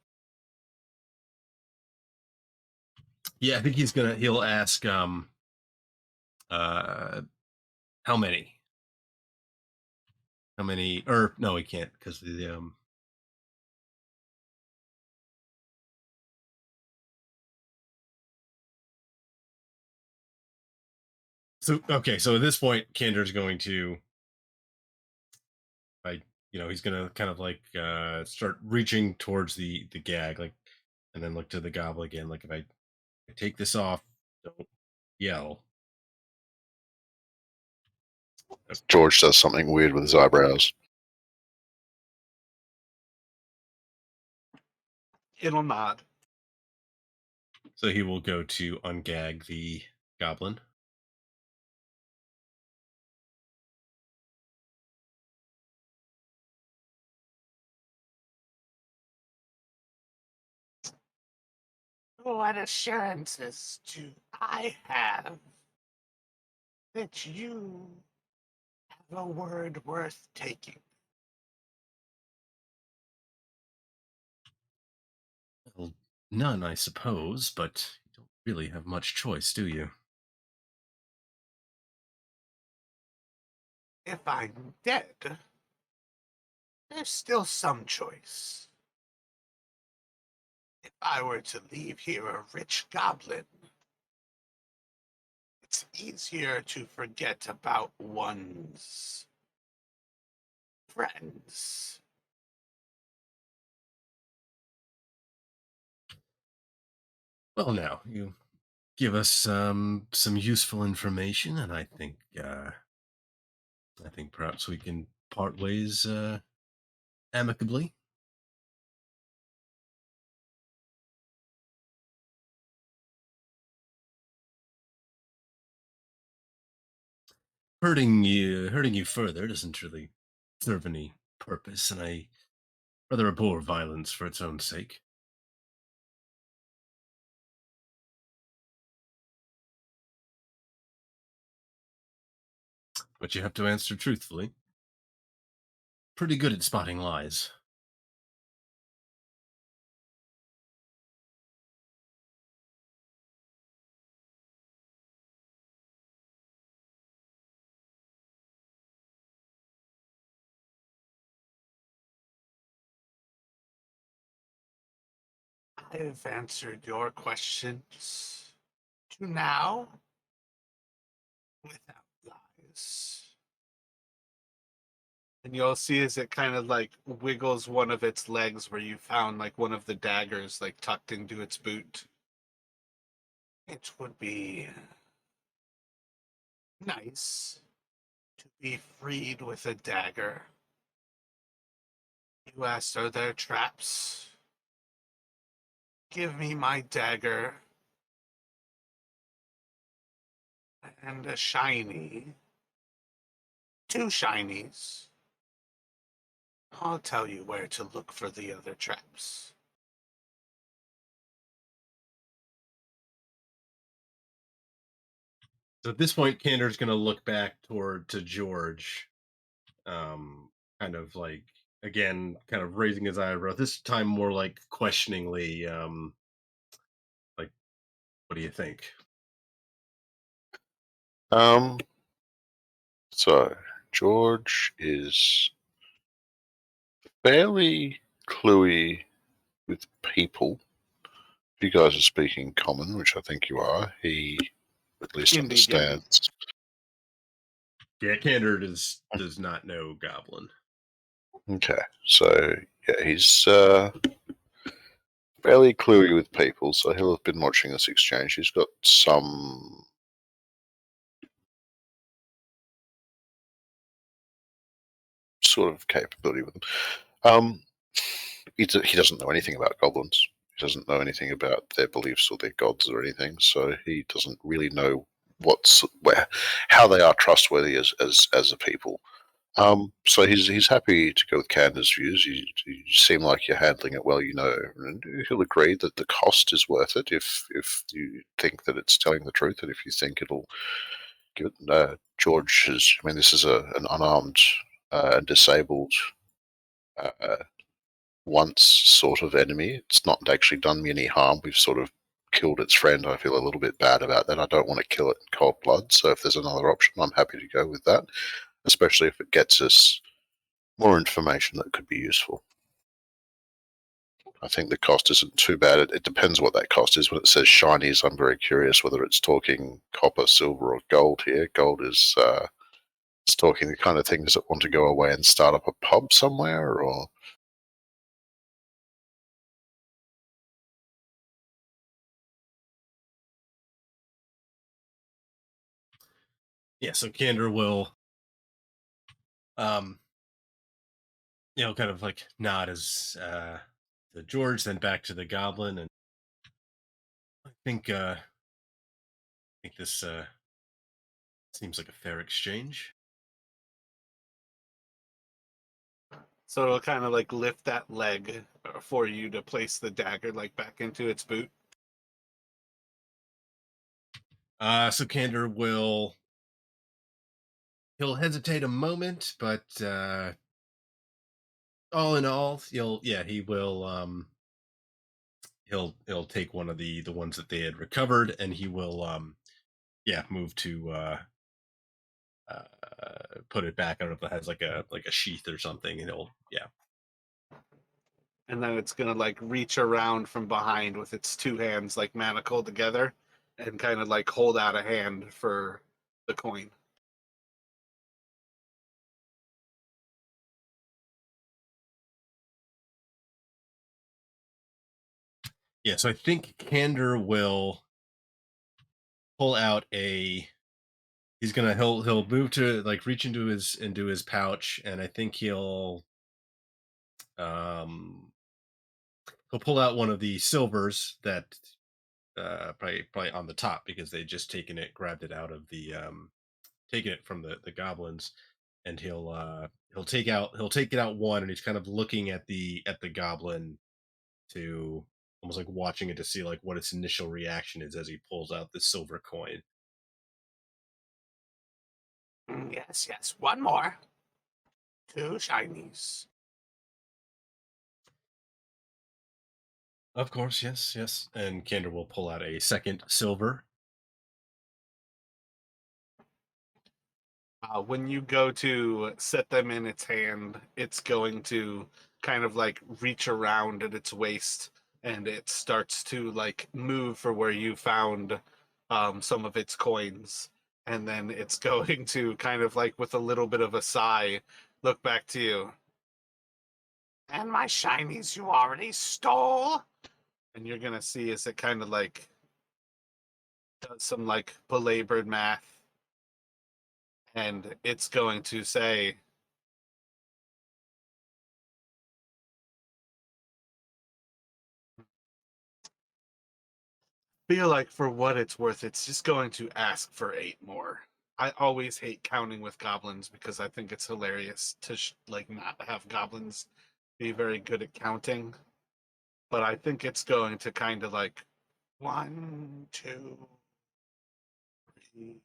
yeah. I think he'll ask uh how many or no, he can't because the So okay, so at this point, Kinder's going to, like, he's gonna kind of like start reaching towards the gag, like, and then look to the goblin again. Like, if I take this off, don't yell. George does something weird with his eyebrows. It'll nod. So he will go to ungag the goblin. What assurances do I have that you have a word worth taking? Well, none, I suppose, but you don't really have much choice, do you? If I'm dead, there's still some choice. If I were to leave here a rich goblin, it's easier to forget about one's friends. Well, now you give us some useful information, and I think perhaps we can part ways amicably. Hurting you further doesn't really serve any purpose, and I rather abhor violence for its own sake. But you have to answer truthfully. Pretty good at spotting lies. I've answered your questions to now without lies. And you'll see as it kind of like wiggles one of its legs where you found like one of the daggers like tucked into its boot. It would be nice to be freed with a dagger. You asked, are there traps? Give me my dagger and a shiny. Two shinies. I'll tell you where to look for the other traps. So at this point, Candor's going to look back to George, kind of like again, kind of raising his eyebrow. This time more like questioningly, like, what do you think? Um, so George is fairly cluey with people. If you guys are speaking common, which I think you are, he at least Indeed, yes. understands. Yeah, Candor does not know Goblin. Okay, so yeah, he's fairly cluey with people, so he'll have been watching this exchange. He's got some sort of capability with them. He doesn't know anything about goblins. He doesn't know anything about their beliefs or their gods or anything, so he doesn't really know how they are trustworthy as a people. So he's happy to go with Canda's views. You seem like you're handling it well, and he'll agree that the cost is worth it if you think that it's telling the truth, and if you think it'll give it. George is. I mean, this is an unarmed and disabled uh, once sort of enemy. It's not actually done me any harm. We've sort of killed its friend. I feel a little bit bad about that. I don't want to kill it in cold blood. So if there's another option, I'm happy to go with that, especially if it gets us more information that could be useful. I think the cost isn't too bad. It depends what that cost is. When it says shinies, I'm very curious whether it's talking copper, silver, or gold here. Gold is it's talking the kind of things that want to go away and start up a pub somewhere, or Yeah, so Candor will, um, kind of like nod as to George, then back to the Goblin, and I think this seems like a fair exchange. So it'll kind of like lift that leg for you to place the dagger like back into its boot. So Candor he'll hesitate a moment, but all in all, he will he'll take one of the ones that they had recovered, and he will move to put it back. I don't know if it has like a sheath or something, and he'll And then it's gonna like reach around from behind with its two hands like manacled together and kind of like hold out a hand for the coin. yeah. So I think Candor will pull out he'll move to like reach into his pouch, and I think um he'll pull out one of the silvers that probably on the top, because they just grabbed it out of the taken it from the goblins, and he'll take it out one, and he's kind of looking at the goblin, to almost like watching it to see like what its initial reaction is as he pulls out the silver coin. Yes, yes. One more. Two shinies. Of course, yes, yes. And Candor will pull out a second silver. When you go to set them in its hand, it's going to kind of like reach around at its waist and it starts to like move for where you found some of its coins. And then it's going to kind of like with a little bit of a sigh look back to you. And my shinies you already stole? And you're going to see as it kind of like does some like belabored math. And it's going to say, feel like for what it's worth, it's just going to ask for 8 more. I always hate counting with goblins because I think it's hilarious to like not have goblins be very good at counting. But I think it's going to kind of like 1, 2, 3,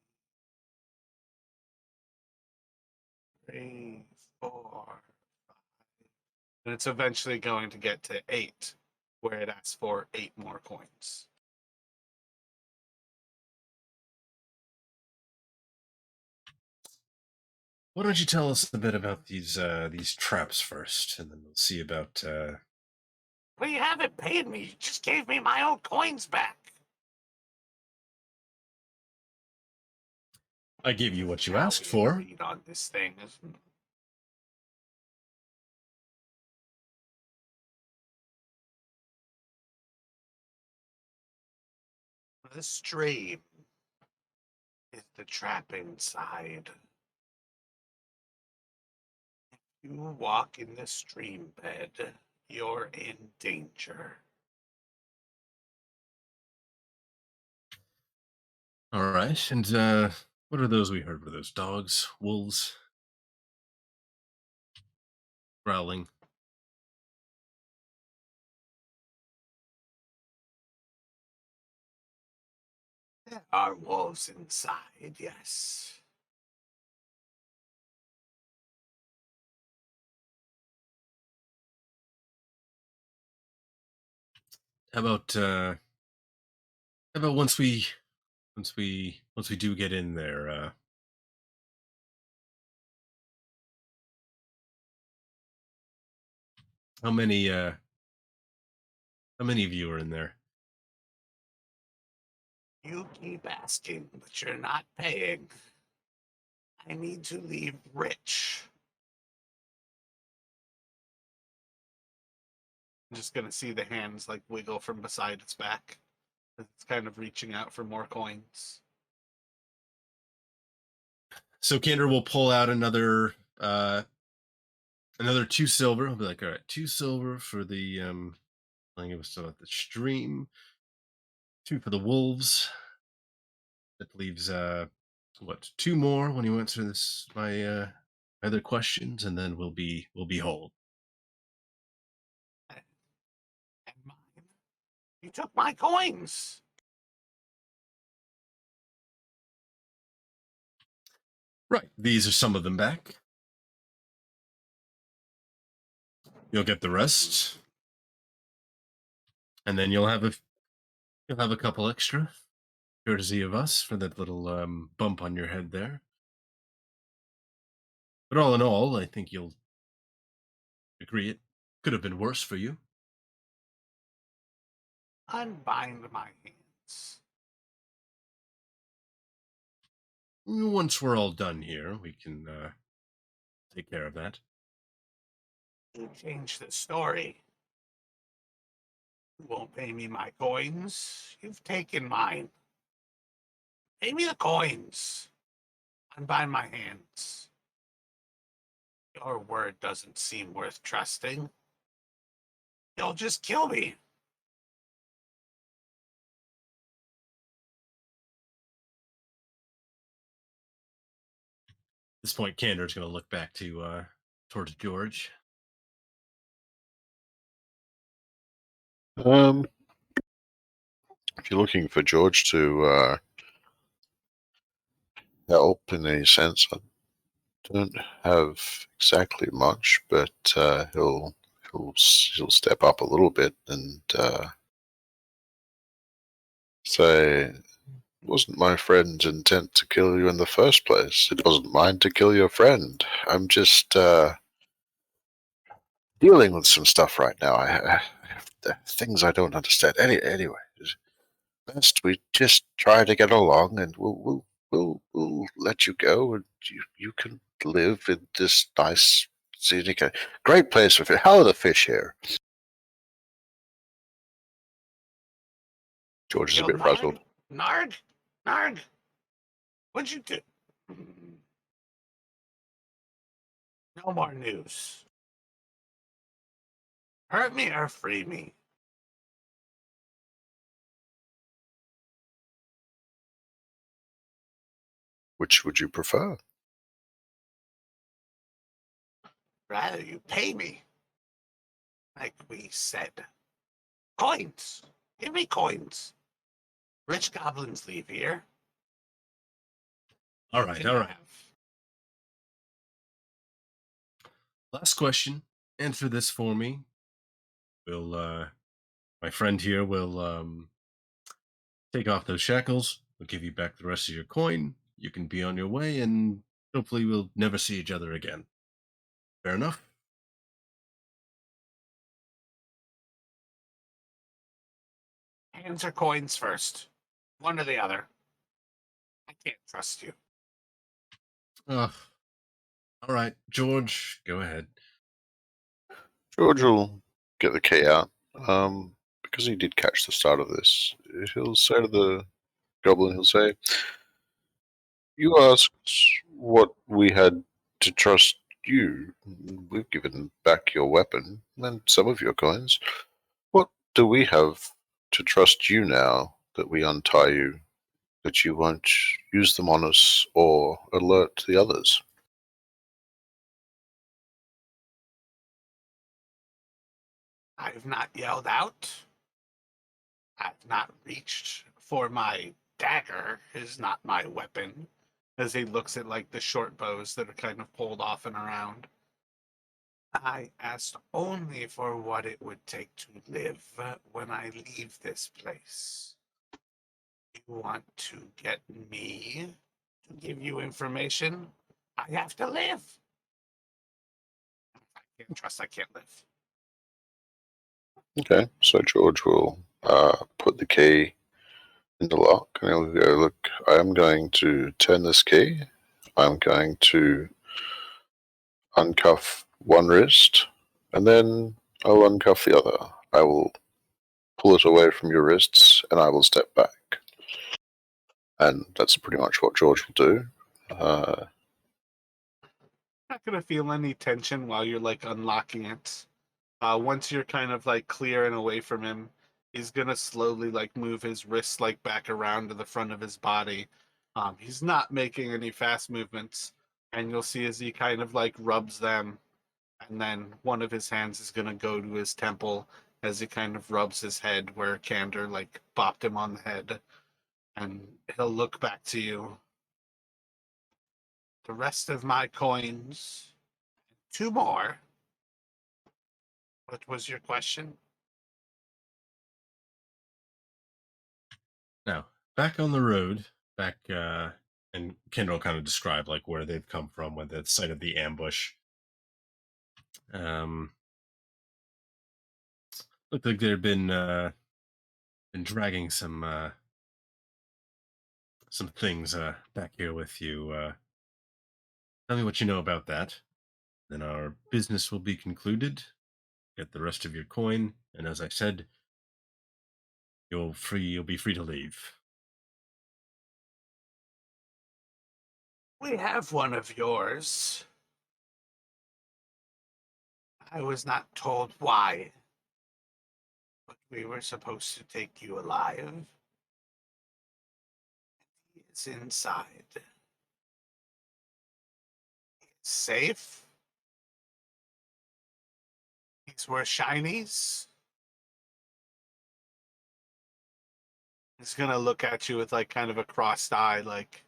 3, 4, and it's eventually going to get to 8, where it asks for 8 more coins. Why don't you tell us a bit about these traps first, and then we'll see about. Well, you haven't paid me. You just gave me my own coins back. I gave you what you Now asked we for. agreed on this thing. The stream is the trap inside. You walk in the stream bed, you're in danger. All right, and what are those we heard? Were those dogs, wolves, growling? There are wolves inside, yes. How about once we do get in there? How many uh, how many of you are in there? You keep asking, but you're not paying. I need to leave rich. I'm just gonna see the hands like wiggle from beside its back. It's kind of reaching out for more coins. So Kander will pull out another 2 silver. I'll be like, all right, 2 silver for the I think it was still at the stream. 2 for the wolves. That leaves what, 2 more when you answer this my other questions, and then we'll be whole. And mine. You took my coins. Right. These are some of them back. You'll get the rest, and then you'll have a couple extra, courtesy of us, for that little bump on your head there. But all in all, I think you'll agree it could have been worse for you. Unbind my hands. Once we're all done here, we can take care of that. You changed the story. You won't pay me my coins. You've taken mine. Pay me the coins. Unbind my hands. Your word doesn't seem worth trusting. You'll just kill me. At this point, Kander's going to look back to towards George. Um, if you're looking for George to help in any sense, I don't have exactly much, but he'll step up a little bit and say, "It wasn't my friend's intent to kill you in the first place. It wasn't mine to kill your friend. I'm just dealing with some stuff right now. I have things I don't understand. Anyway, best we just try to get along, and we'll let you go, and you can live in this nice scenic, great place for fish. How are the fish here?" George is a Yo, bit frazzled. Narg? Narg? What'd you do? No more news. Hurt me or free me. Which would you prefer? Rather you pay me, like we said. Coins. Give me coins. Rich goblins leave here. All You right, can all right. have. Last question. Answer this for me. My friend here will take off those shackles. We'll give you back the rest of your coin. You can be on your way, and hopefully we'll never see each other again. Fair enough? Hands or coins first. One or the other. I can't trust you. Ugh. All right, George, go ahead. George will get the key out. Because he did catch the start of this, he'll say to the goblin, he'll say, "You asked what we had to trust you. We've given back your weapon and some of your coins. What do we have to trust you now that we untie you, that you won't use them on us or alert the others?" I've not yelled out. I've not reached for my dagger. Is not my weapon. As he looks at like the short bows that are kind of pulled off and around. I asked only for what it would take to live when I leave this place. You want to get me to give you information? I have to live. I can't trust I can't live. Okay, so George will put the key in the lock and he'll go, "Look, I'm going to turn this key. I'm going to uncuff one wrist and then I'll uncuff the other. I will pull it away from your wrists and I will step back." And that's pretty much what George will do. Not gonna feel any tension while you're like unlocking it. Once you're kind of like clear and away from him, he's gonna slowly like move his wrists like back around to the front of his body. He's not making any fast movements, and you'll see as he kind of like rubs them, and then one of his hands is gonna go to his temple as he kind of rubs his head where Candor like bopped him on the head, and he'll look back to you. The rest of my coins, two more. What was your question? Now, back on the road, and Kendall kind of described like where they've come from, with the site of the ambush. Um, Looked like they'd been dragging some things back here with you. Tell me what you know about that. Then our business will be concluded. Get the rest of your coin, and as I said, you'll be free to leave. We have one of yours. I was not told why, but we were supposed to take you alive. He is inside. He's safe. He's where shinies. He's gonna look at you with like kind of a crossed eye, like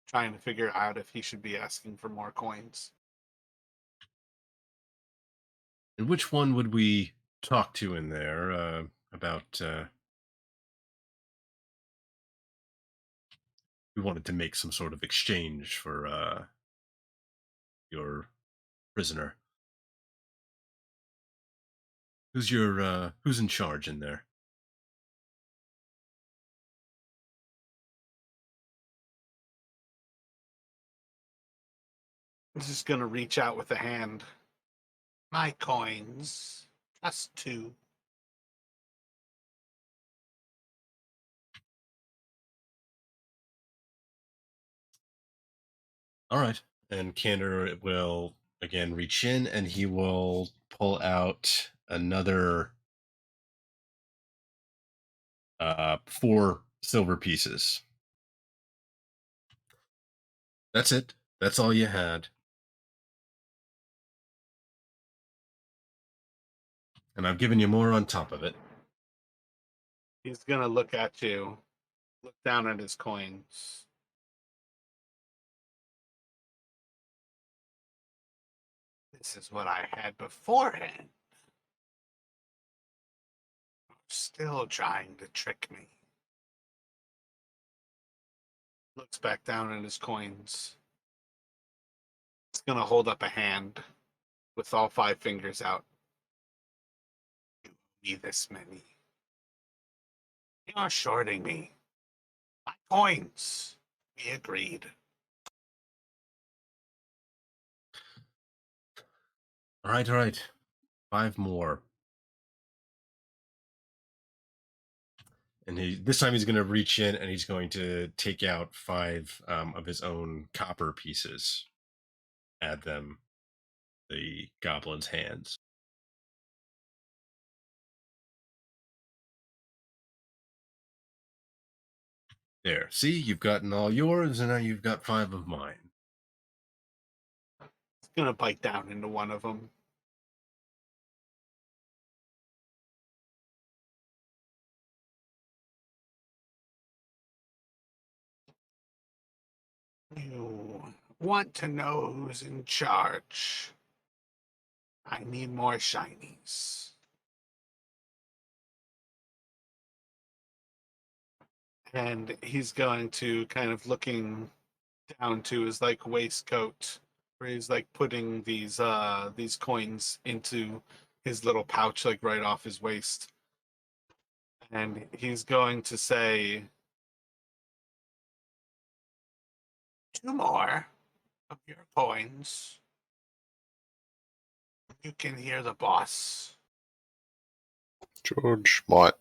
trying to figure out if he should be asking for more coins. And which one would we talk to in there about? We wanted to make some sort of exchange for your prisoner. Who's in charge in there? He's just gonna reach out with a hand. My coins. Just two. All right. And Candor will again reach in and he will pull out another 4 silver pieces. That's it. That's all you had. And I've given you more on top of it. He's gonna look at you, look down at his coins. This is what I had beforehand. Still trying to trick me. Looks back down at his coins. He's gonna hold up a hand with all 5 fingers out. You owe me this many. You're shorting me. My coins. We agreed. All right, all right. 5 more. And this time he's going to reach in and he's going to take out 5 of his own copper pieces, add them to the goblin's hands. There. See, you've gotten all yours, and now you've got 5 of mine. He's gonna bite down into one of them. You want to know who's in charge? I need more shinies. And he's going to kind of looking down to his like waistcoat, where he's like putting these coins into his little pouch, like right off his waist. And he's going to say, 2 more of your coins. You can hear the boss. George might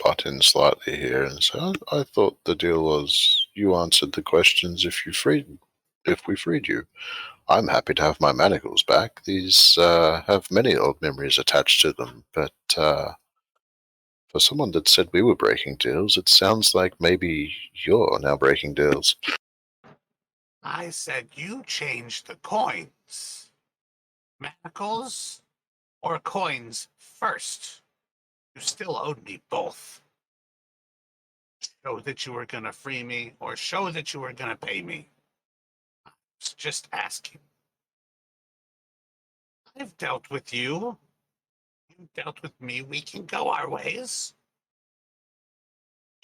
butt in slightly here and say, I thought the deal was you answered the questions if we freed you. I'm happy to have my manacles back. These have many old memories attached to them, but for someone that said we were breaking deals, it sounds like maybe you're now breaking deals. I said you changed the coins. Manacles or coins first. You still owed me both. Show that you were going to free me or show that you were going to pay me. I was just asking. I've dealt with you. You dealt with me. We can go our ways.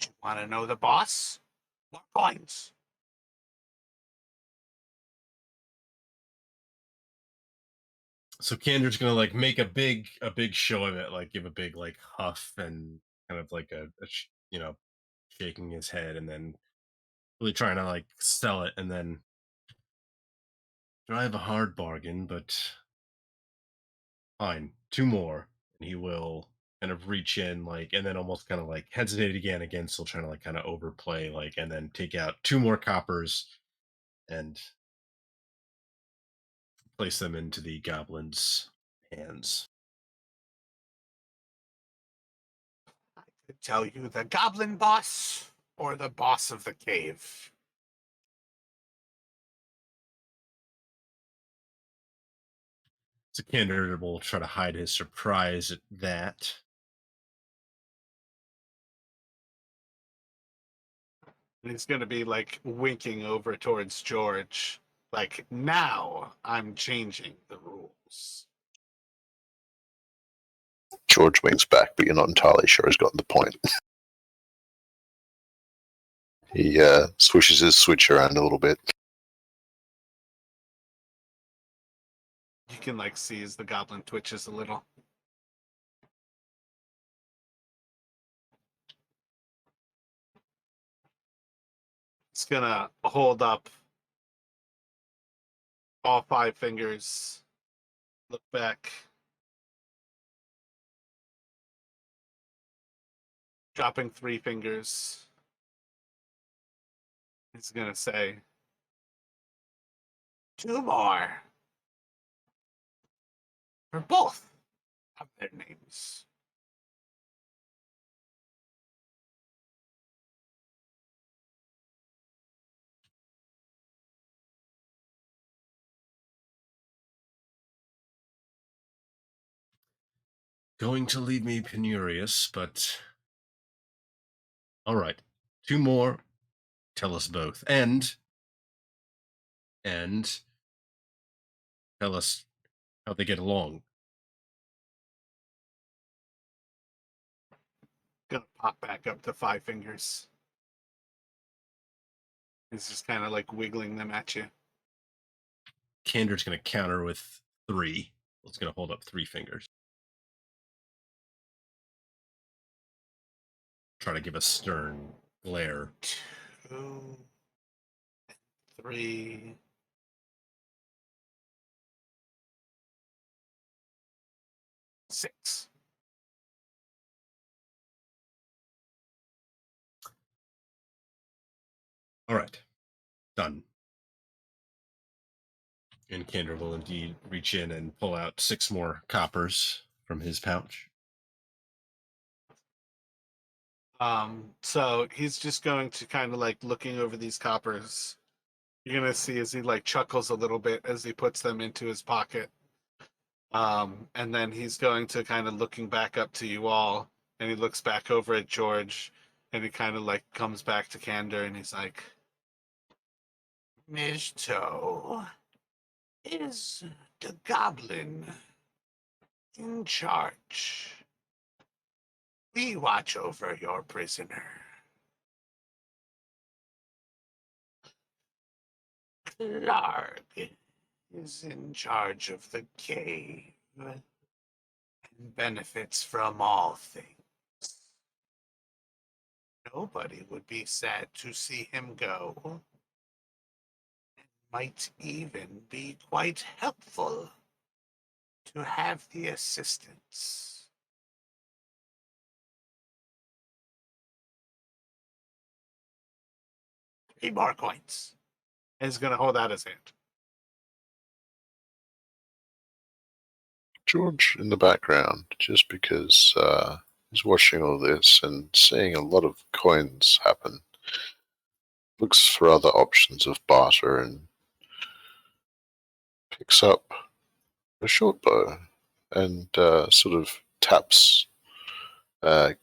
You want to know the boss? More coins. So Kander's gonna like make a big show of it, like give a big like huff and kind of like shaking his head, and then really trying to like sell it, and then drive a hard bargain, but fine, 2 more, and he will kind of reach in like, and then almost kind of like hesitate again, still trying to like kind of overplay, like, and then take out 2 more coppers and place them into the goblin's hands. I could tell you the goblin boss or the boss of the cave. So Kander will try to hide his surprise at that. And he's going to be like winking over towards George. Like, now I'm changing the rules. George winks back, but you're not entirely sure he's gotten the point. He swishes his switch around a little bit. You can like see as the goblin twitches a little. It's gonna hold up all 5 fingers, look back, dropping 3 fingers. He's gonna say, 2 more for both of their names. going to leave me penurious, but all right. 2 more. Tell us both. And tell us how they get along. Gonna pop back up to 5 fingers. He's just kind of like wiggling them at you. Candor's going to counter with 3. It's going to hold up 3 fingers. Try to give a stern glare. 2, 3, 6. All right. Done. And Candor will indeed reach in and pull out 6 more coppers from his pouch. So he's just going to kind of like looking over these coppers. You're gonna see as he like chuckles a little bit as he puts them into his pocket. And then he's going to kind of looking back up to you all, and he looks back over at George, and he kind of like comes back to Candor, and he's like, Mishto, is the goblin in charge? We watch over your prisoner. Clark is in charge of the cave and benefits from all things. Nobody would be sad to see him go. It might even be quite helpful to have the assistance. 3 more coins. And he's going to hold out his hand. George in the background, just because he's watching all this and seeing a lot of coins happen, looks for other options of barter and picks up a short bow and sort of taps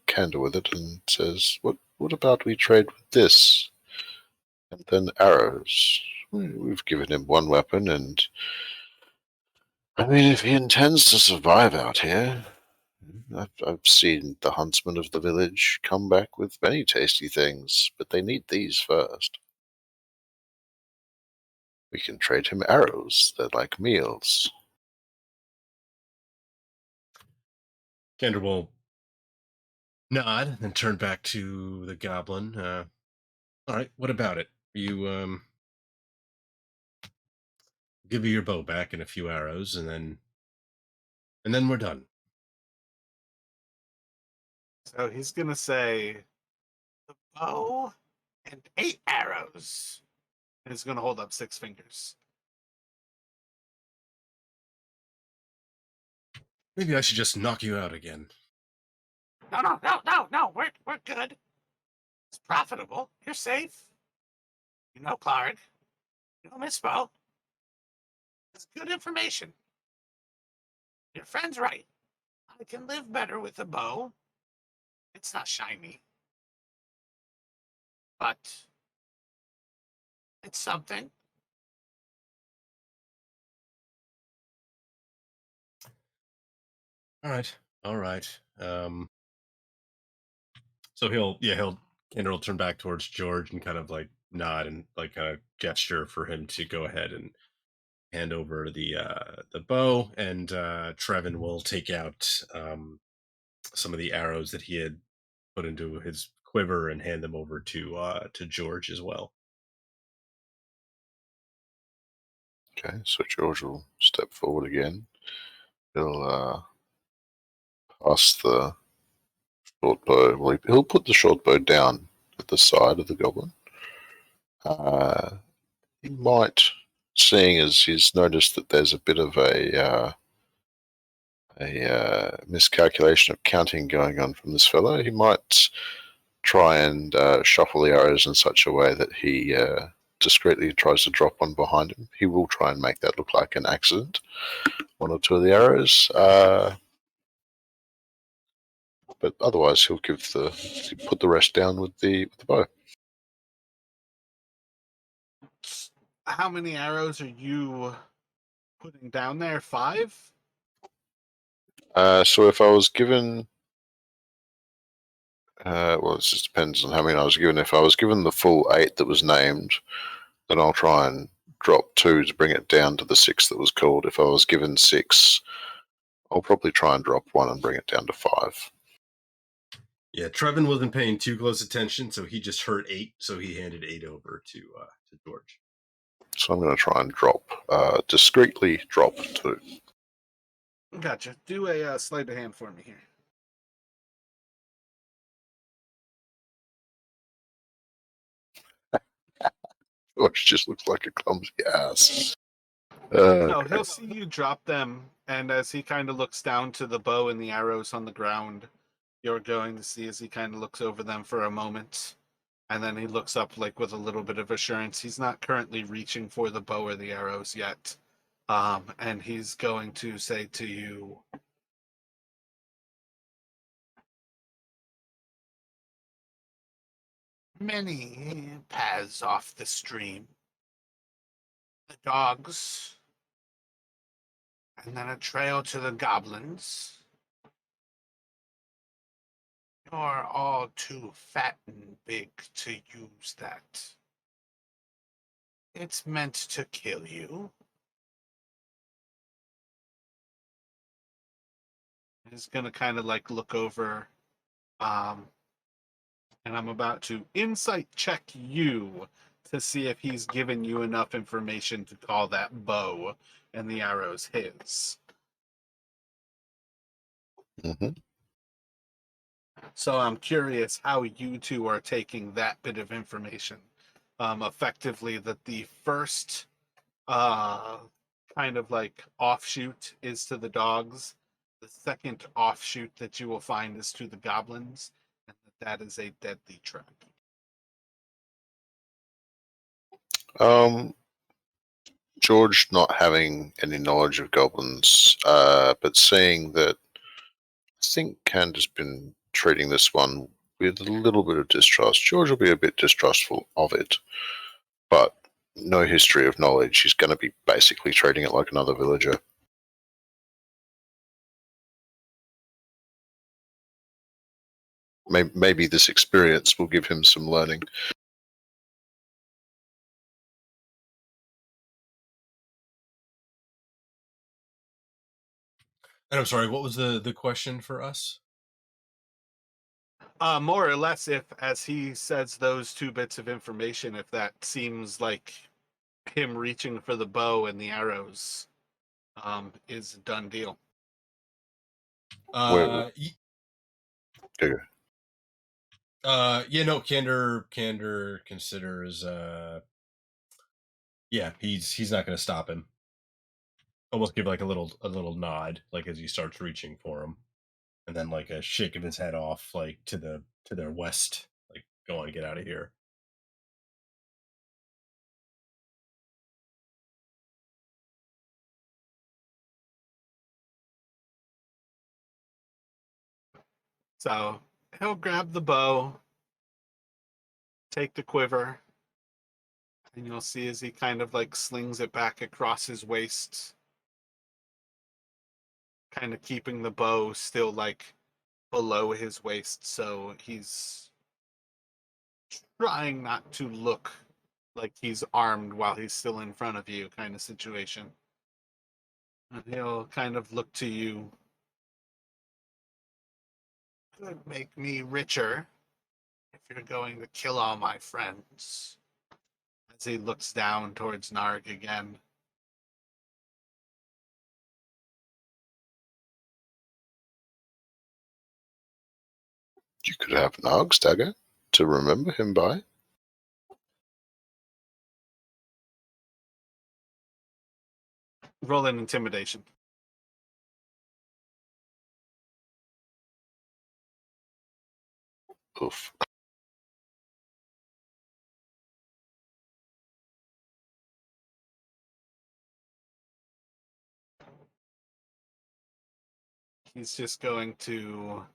Candor with it and says, "What about we trade with this?" And then arrows. We've given him one weapon, and I mean, if he intends to survive out here, I've seen the huntsmen of the village come back with many tasty things, but they need these first. We can trade him arrows. They're like meals. Candor will nod and turn back to the goblin. All right, what about it? You give me your bow back and a few arrows, and then we're done. So he's going to say, the bow and 8 arrows. And he's going to hold up 6 fingers. Maybe I should just knock you out again. No. We're good. It's profitable. You're safe. You know Clark. You know Miss Bo. It's good information. Your friend's right. I can live better with a bow. It's not shiny. But it's something. All right. So Candor will turn back towards George and kind of like nod and like kind of gesture for him to go ahead and hand over the bow, and Trevin will take out some of the arrows that he had put into his quiver and hand them over to George as well. Okay, so George will step forward again. He'll pass the short bow. Well, he'll put the short bow down at the side of the goblin. He might, seeing as he's noticed that there's a bit of a miscalculation of counting going on from this fellow, he might try and shuffle the arrows in such a way that he discreetly tries to drop one behind him. He will try and make that look like an accident. 1 or 2 of the arrows. But otherwise, he'll put the rest down with the bow. How many arrows are you putting down there? 5? So if I was given, well, it just depends on how many I was given. If I was given the full 8 that was named, then I'll try and drop 2 to bring it down to the 6 that was called. If I was given 6, I'll probably try and drop 1 and bring it down to 5. Yeah, Trevin wasn't paying too close attention, so he just heard 8, so he handed 8 over to George. So I'm going to try and discreetly drop 2. Gotcha. Do a sleight of hand for me here. Which just looks like a clumsy ass. No, Okay. he'll see you drop them, and as he kind of looks down to the bow and the arrows on the ground, you're going to see as he kind of looks over them for a moment, and then he looks up like with a little bit of assurance. He's not currently reaching for the bow or the arrows yet, and he's going to say to you, "Many paths off the stream. The dogs, and then a trail to the goblins. You're all too fat and big to use that. It's meant to kill you." He's gonna kind of like look over, um, and I'm about to insight check you to see if he's given you enough information to call that bow and the arrows his. hmm So I'm curious how you two are taking that bit of information. Effectively, that the first uh, kind of like offshoot is to the dogs. The second offshoot that you will find is to the goblins, and that is a deadly trap. Um, George not having any knowledge of goblins, but seeing that I think Canda's been treating this one with a little bit of distrust. George will be a bit distrustful of it, but no history of knowledge. He's going to be basically treating it like another villager. Maybe this experience will give him some learning. And I'm sorry, what was the question for us? More or less, if as he says those two bits of information, if that seems like him reaching for the bow and the arrows, is a done deal. Where, Uh, yeah, no, Candor considers, yeah, he's not going to stop him. Almost give like a little nod, like as he starts reaching for him, and then like a shake of his head off, like to their west, like go on, get out of here. So he'll grab the bow, take the quiver, and you'll see as he kind of like slings it back across his waist, kind of keeping the bow still like below his waist, so he's trying not to look like he's armed while he's still in front of you, kind of situation. And he'll kind of look to you. Could make me richer if you're going to kill all my friends. As he looks down towards Narg again. you could have an Arg's dagger to remember him by. Roll an intimidation. Oof. He's just going to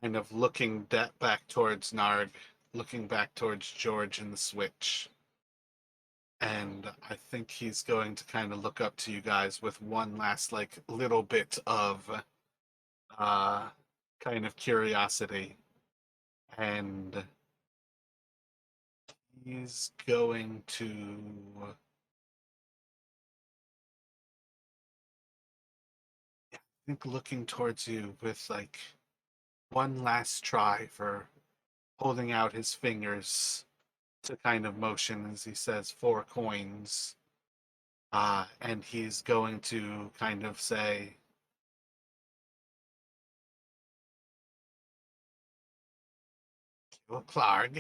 kind of looking back towards Narg, looking back towards George and the switch. And I think he's going to kind of look up to you guys with one last, like, little bit of kind of curiosity. And he's going to think looking towards you with like one last try for holding out his fingers to kind of motion as he says 4 coins. And he's going to kind of say, "Well, Clark,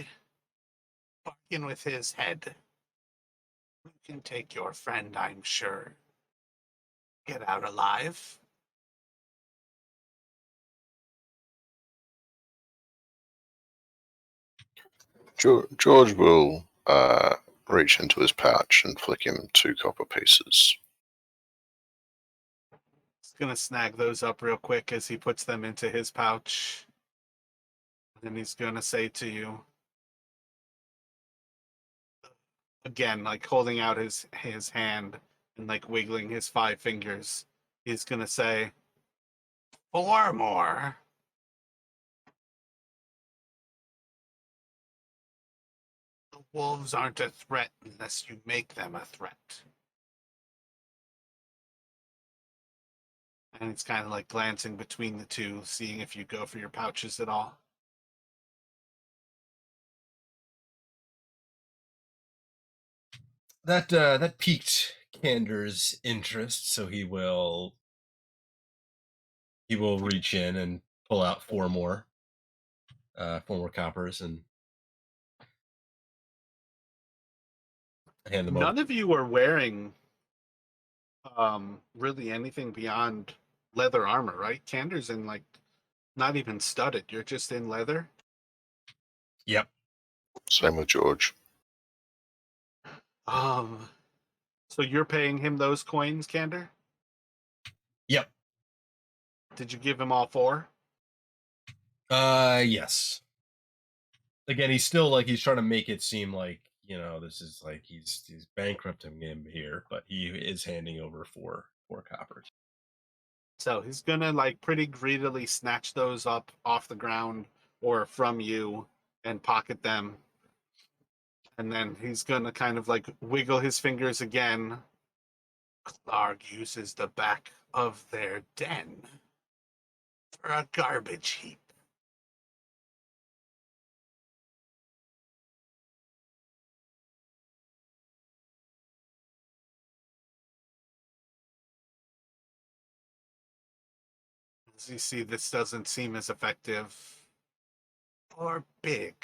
bargain with his head. You can take your friend, I'm sure. Get out alive." George will reach into his pouch and flick him 2 copper pieces. He's going to snag those up real quick as he puts them into his pouch. And he's going to say to you, again, like holding out his hand and like wiggling his 5 fingers, he's going to say, 4 more. The wolves aren't a threat unless you make them a threat. And it's kind of like glancing between the two, seeing if you go for your pouches at all. That piqued Kander's interest, so he will reach in and pull out 4 more coppers and hand them over. None of you are wearing really anything beyond leather armor, right? Kander's in like not even studded. You're just in leather. Yep. Same with George. So you're paying him those coins, Kander? Yep. Did you give him all 4? Yes. Again, he's still like he's trying to make it seem like, this is like he's bankrupting him here, but he is handing over 4 coppers. So he's gonna like pretty greedily snatch those up off the ground or from you and pocket them. And then he's gonna kind of like wiggle his fingers again. Clark uses the back of their den for a garbage heap. As you see, this doesn't seem as effective or big,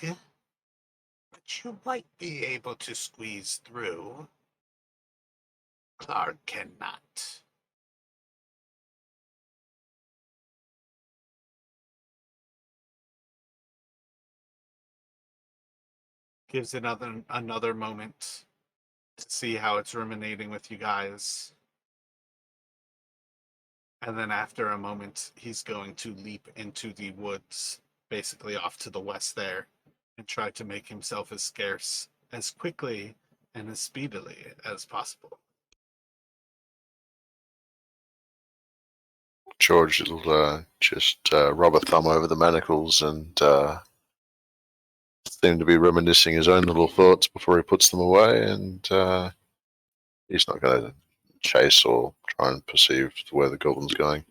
but you might be able to squeeze through. Clark cannot. Gives it another moment to see how it's ruminating with you guys. And then after a moment, he's going to leap into the woods, basically off to the west there, and try to make himself as scarce as quickly and as speedily as possible. George will just rub a thumb over the manacles and seem to be reminiscing his own little thoughts before he puts them away, and he's not going to chase or try and perceive where the goblin's going.